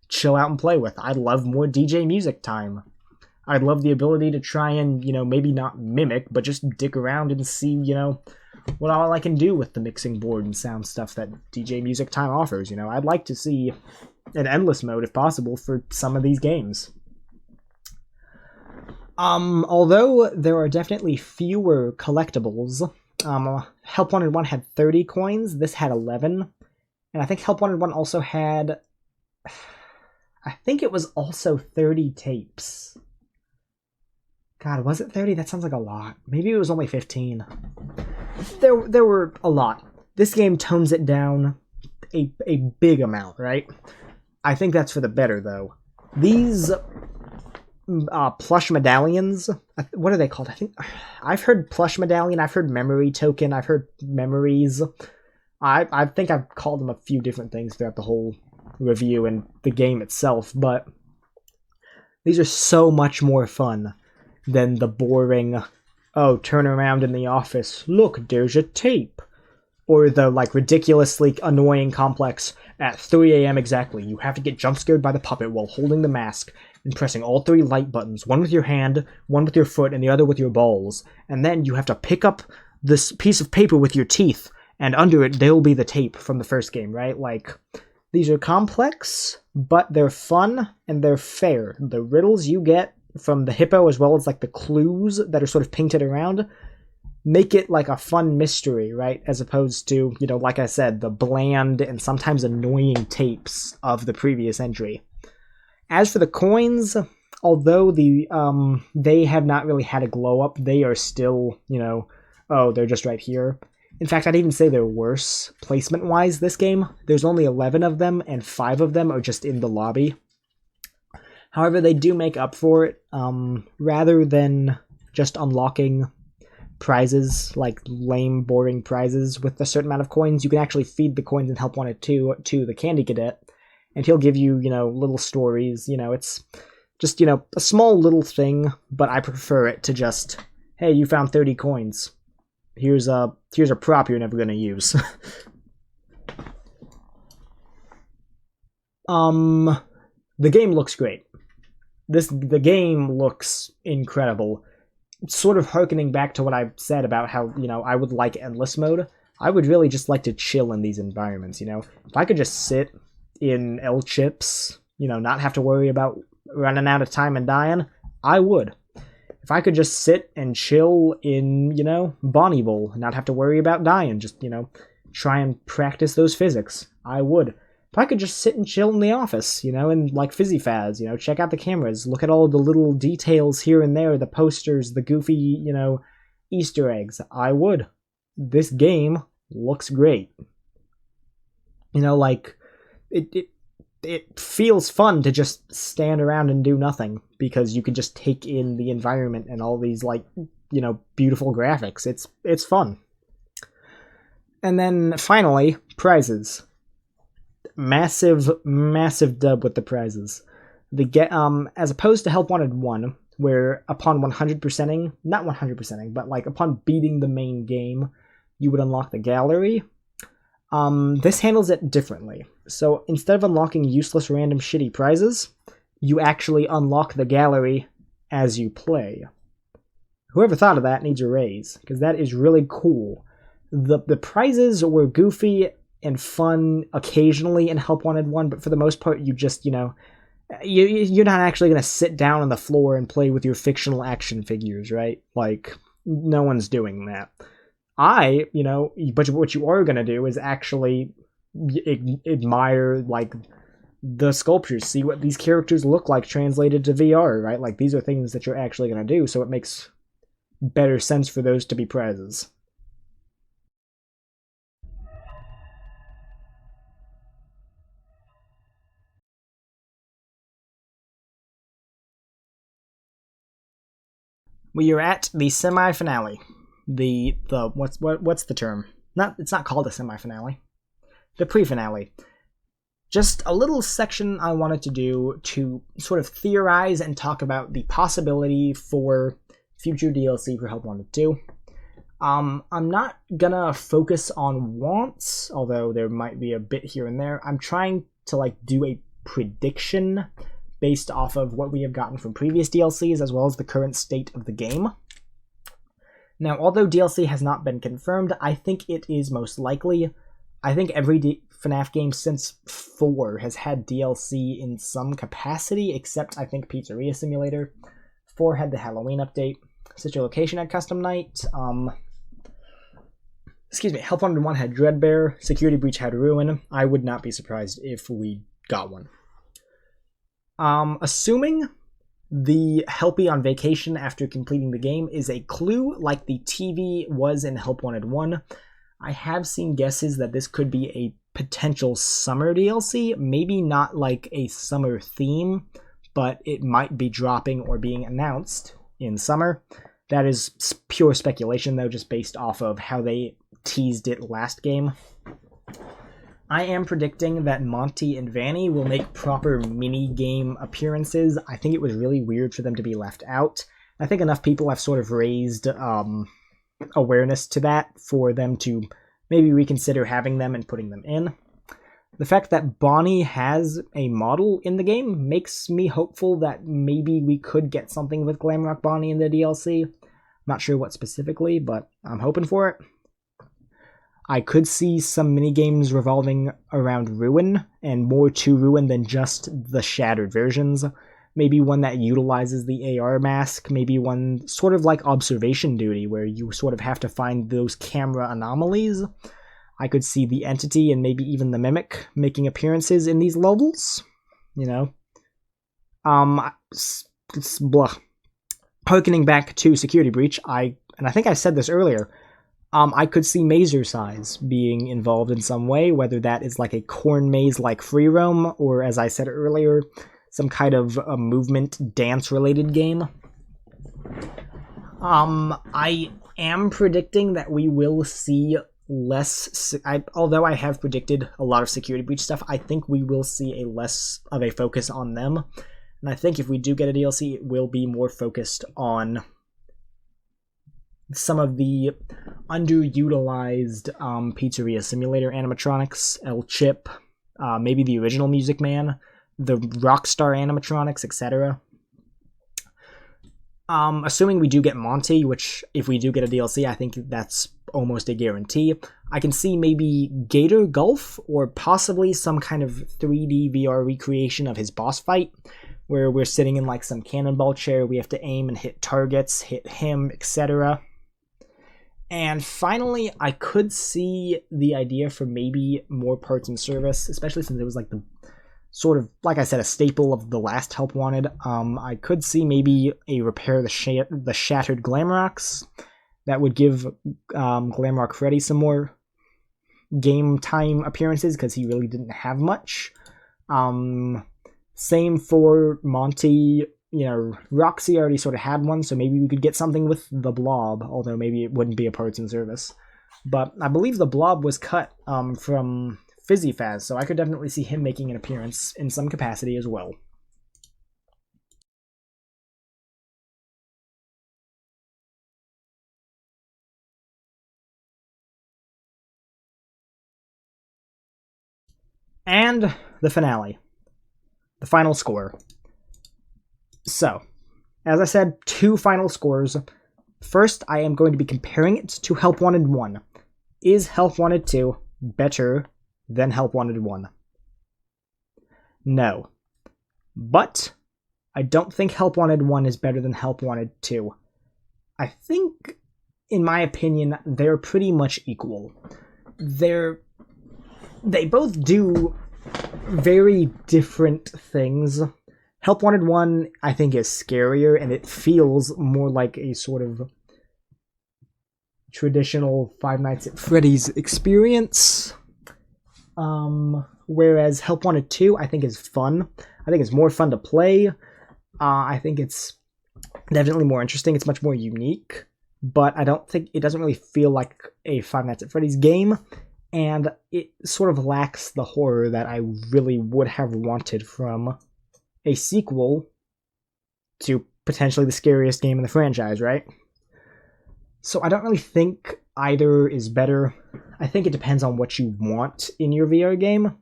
chill out and play with. I'd love more DJ music time. I'd love the ability to try and, maybe not mimic, but just dick around and see, what all I can do with the mixing board and sound stuff that DJ Music Time offers. I'd like to see an endless mode, if possible, for some of these games. Although there are definitely fewer collectibles, Help Wanted 1 had 30 coins, this had 11, and I think Help Wanted 1 also had, I think it was also 30 tapes. God, was it 30? That sounds like a lot. Maybe it was only 15. There were a lot. This game tones it down a big amount, right? I think that's for the better, though. These plush medallions, what are they called? I think I've heard plush medallion, I've heard memory token, I've heard memories. I think I've called them a few different things throughout the whole review and the game itself, but these are so much more fun than the boring, turn around in the office, look, there's a tape. Or the, ridiculously annoying complex, at 3 a.m. exactly, you have to get jump scared by the puppet while holding the mask and pressing all 3 light buttons, one with your hand, one with your foot, and the other with your balls. And then you have to pick up this piece of paper with your teeth, and under it, there'll be the tape from the first game, right? These are complex, but they're fun, and they're fair. The riddles you get from the hippo, as well as the clues that are sort of painted around, make it like a fun mystery, right? As opposed to, like I said, the bland and sometimes annoying tapes of the previous entry. As for the coins, although they have not really had a glow up, they are still, they're just right here. In fact, I'd even say they're worse placement-wise this game. There's only 11 of them, and 5 of them are just in the lobby. However, they do make up for it, rather than just unlocking prizes, like lame, boring prizes with a certain amount of coins. You can actually feed the coins and Help Wanted 2 to the Candy Cadet, and he'll give you, little stories. It's just, a small little thing, but I prefer it to just, hey, you found 30 coins. Here's a prop you're never going to use. The game looks great. The game looks incredible. Sort of harkening back to what I said about how, I would like endless mode. I would really just like to chill in these environments, If I could just sit in L Chips, not have to worry about running out of time and dying, I would. If I could just sit and chill in, Bonnie Bowl, and not have to worry about dying, just, try and practice those physics, I would. If I could just sit and chill in the office, and Fizzy Faz, check out the cameras, look at all the little details here and there, the posters, the goofy, Easter eggs, I would. This game looks great. It feels fun to just stand around and do nothing, because you can just take in the environment and all these, beautiful graphics. It's fun. And then, finally, prizes. Massive dub with the prizes. As opposed to Help Wanted 1, where upon 100%ing, not 100%ing, but upon beating the main game, you would unlock the gallery. This handles it differently. So instead of unlocking useless random shitty prizes, you actually unlock the gallery as you play. Whoever thought of that needs a raise, because that is really cool. The prizes were goofy and fun occasionally in Help Wanted 1, but for the most part, you just, you're not actually going to sit down on the floor and play with your fictional action figures, right? Like, no one's doing that. But what you are going to do is actually admire, like, the sculptures, see what these characters look like translated to VR, right? Like, these are things that you're actually going to do, so it makes better sense for those to be prizes. We are at the semi-finale. What's the term? It's not called a semi-finale. The pre-finale. Just a little section I wanted to do to sort of theorize and talk about the possibility for future DLC for Help Wanted 2. I'm not gonna focus on wants, although there might be a bit here and there. I'm trying to do a prediction based off of what we have gotten from previous DLCs as well as the current state of the game. Now, although DLC has not been confirmed, I think it is most likely. I think every FNAF game since 4 has had DLC in some capacity, except I think Pizzeria Simulator. 4 had the Halloween update. Such a Location had Custom Night. Help Wanted 1 had Dreadbear. Security Breach had Ruin. I would not be surprised if we got one. Assuming the Helpy on vacation after completing the game is a clue like the TV was in Help Wanted 1, I have seen guesses that this could be a potential summer DLC, maybe not like a summer theme, but it might be dropping or being announced in summer. That is pure speculation, though, just based off of how they teased it last game. I am predicting that Monty and Vanny will make proper mini-game appearances. I think it was really weird for them to be left out. I think enough people have sort of raised awareness to that for them to maybe reconsider having them and putting them in. The fact that Bonnie has a model in the game makes me hopeful that maybe we could get something with Glamrock Bonnie in the DLC. Not sure what specifically, but I'm hoping for it. I could see some minigames revolving around Ruin, and more to Ruin than just the shattered versions. Maybe one that utilizes the AR mask, maybe one sort of like Observation Duty, where you sort of have to find those camera anomalies. I could see the Entity and maybe even the Mimic making appearances in these levels. Harkening back to Security Breach, I think I said this earlier, I could see Mazer Size being involved in some way, whether that is like a corn maze like Free Roam, or as I said earlier, some kind of a movement dance-related game. I am predicting that we will see less, although I have predicted a lot of Security Breach stuff, I think we will see a less of a focus on them. And I think if we do get a DLC, it will be more focused on some of the underutilized Pizzeria Simulator animatronics, El Chip, maybe the original Music Man, the Rockstar animatronics, etc. Assuming we do get Monty, which if we do get a DLC, I think that's almost a guarantee. I can see maybe Gator Gulf, or possibly some kind of 3D VR recreation of his boss fight, where we're sitting in like some cannonball chair, we have to aim and hit targets, hit him, etc. And finally, I could see the idea for maybe more parts and service, especially since it was like the sort of, like I said, a staple of the last Help Wanted. I could see maybe a repair the shattered Glamrocks. That would give Glamrock Freddy some more game time appearances, because he really didn't have much. Same for Monty. Roxy already sort of had one, so maybe we could get something with the Blob, although maybe it wouldn't be a parts and service. But I believe the Blob was cut from Fizzy Faz, so I could definitely see him making an appearance in some capacity as well. And the finale. The final score. So, as I said, 2 final scores. First, I am going to be comparing it to Help Wanted 1. Is Help Wanted 2 better than Help Wanted 1? No. But I don't think Help Wanted 1 is better than Help Wanted 2. I think, in my opinion, they're pretty much equal. They both do very different things. Help Wanted 1, I think, is scarier, and it feels more like a sort of traditional Five Nights at Freddy's experience. Whereas Help Wanted 2, I think, is fun. I think it's more fun to play. I think it's definitely more interesting. It's much more unique. But I don't think it doesn't really feel like a Five Nights at Freddy's game. And it sort of lacks the horror that I really would have wanted from a sequel to potentially the scariest game in the franchise, right? So I don't really think either is better. I think it depends on what you want in your VR game.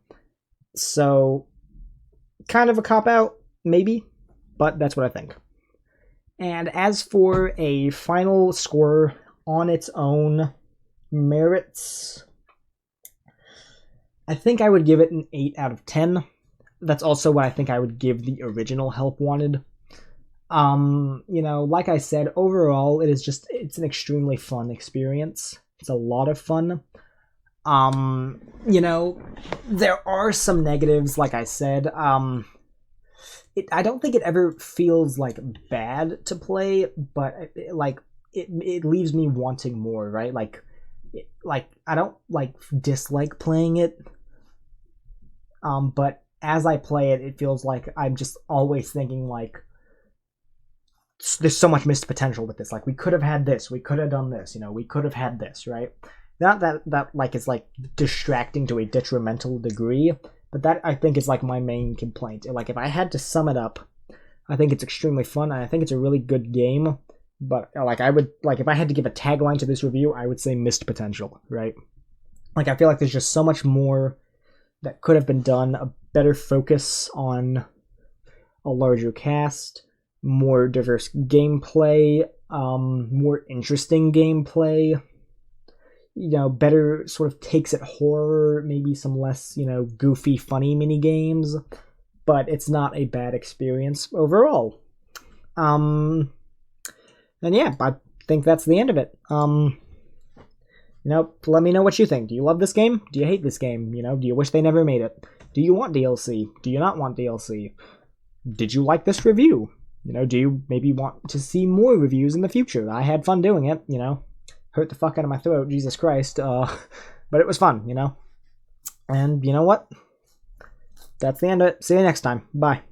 So, kind of a cop-out, maybe, but that's what I think. And as for a final score on its own merits, I think I would give it an 8 out of 10. That's also what I think I would give the original Help Wanted. Like I said, overall, it's an extremely fun experience. It's a lot of fun. There are some negatives, like I said. I don't think it ever feels like bad to play, but it leaves me wanting more, right? I don't dislike playing it. But as I play it, it feels like I'm just always thinking there's so much missed potential with this. We could have had this, we could have done this, we could have had this, right? Not that it's distracting to a detrimental degree, but that I think is my main complaint. If I had to sum it up, I think it's extremely fun, and I think it's a really good game. But I would if I had to give a tagline to this review, I would say missed potential, right? I feel like there's just so much more that could have been done, a better focus on a larger cast, more diverse gameplay, more interesting gameplay, better sort of takes at horror, maybe some less, goofy, funny mini games, but it's not a bad experience overall. And yeah, I think that's the end of it. Let me know what you think. Do you love this game? Do you hate this game? Do you wish they never made it? Do you want DLC? Do you not want DLC? Did you like this review? Do you maybe want to see more reviews in the future? I had fun doing it, Hurt the fuck out of my throat, Jesus Christ. But it was fun, And you know what? That's the end of it. See you next time. Bye.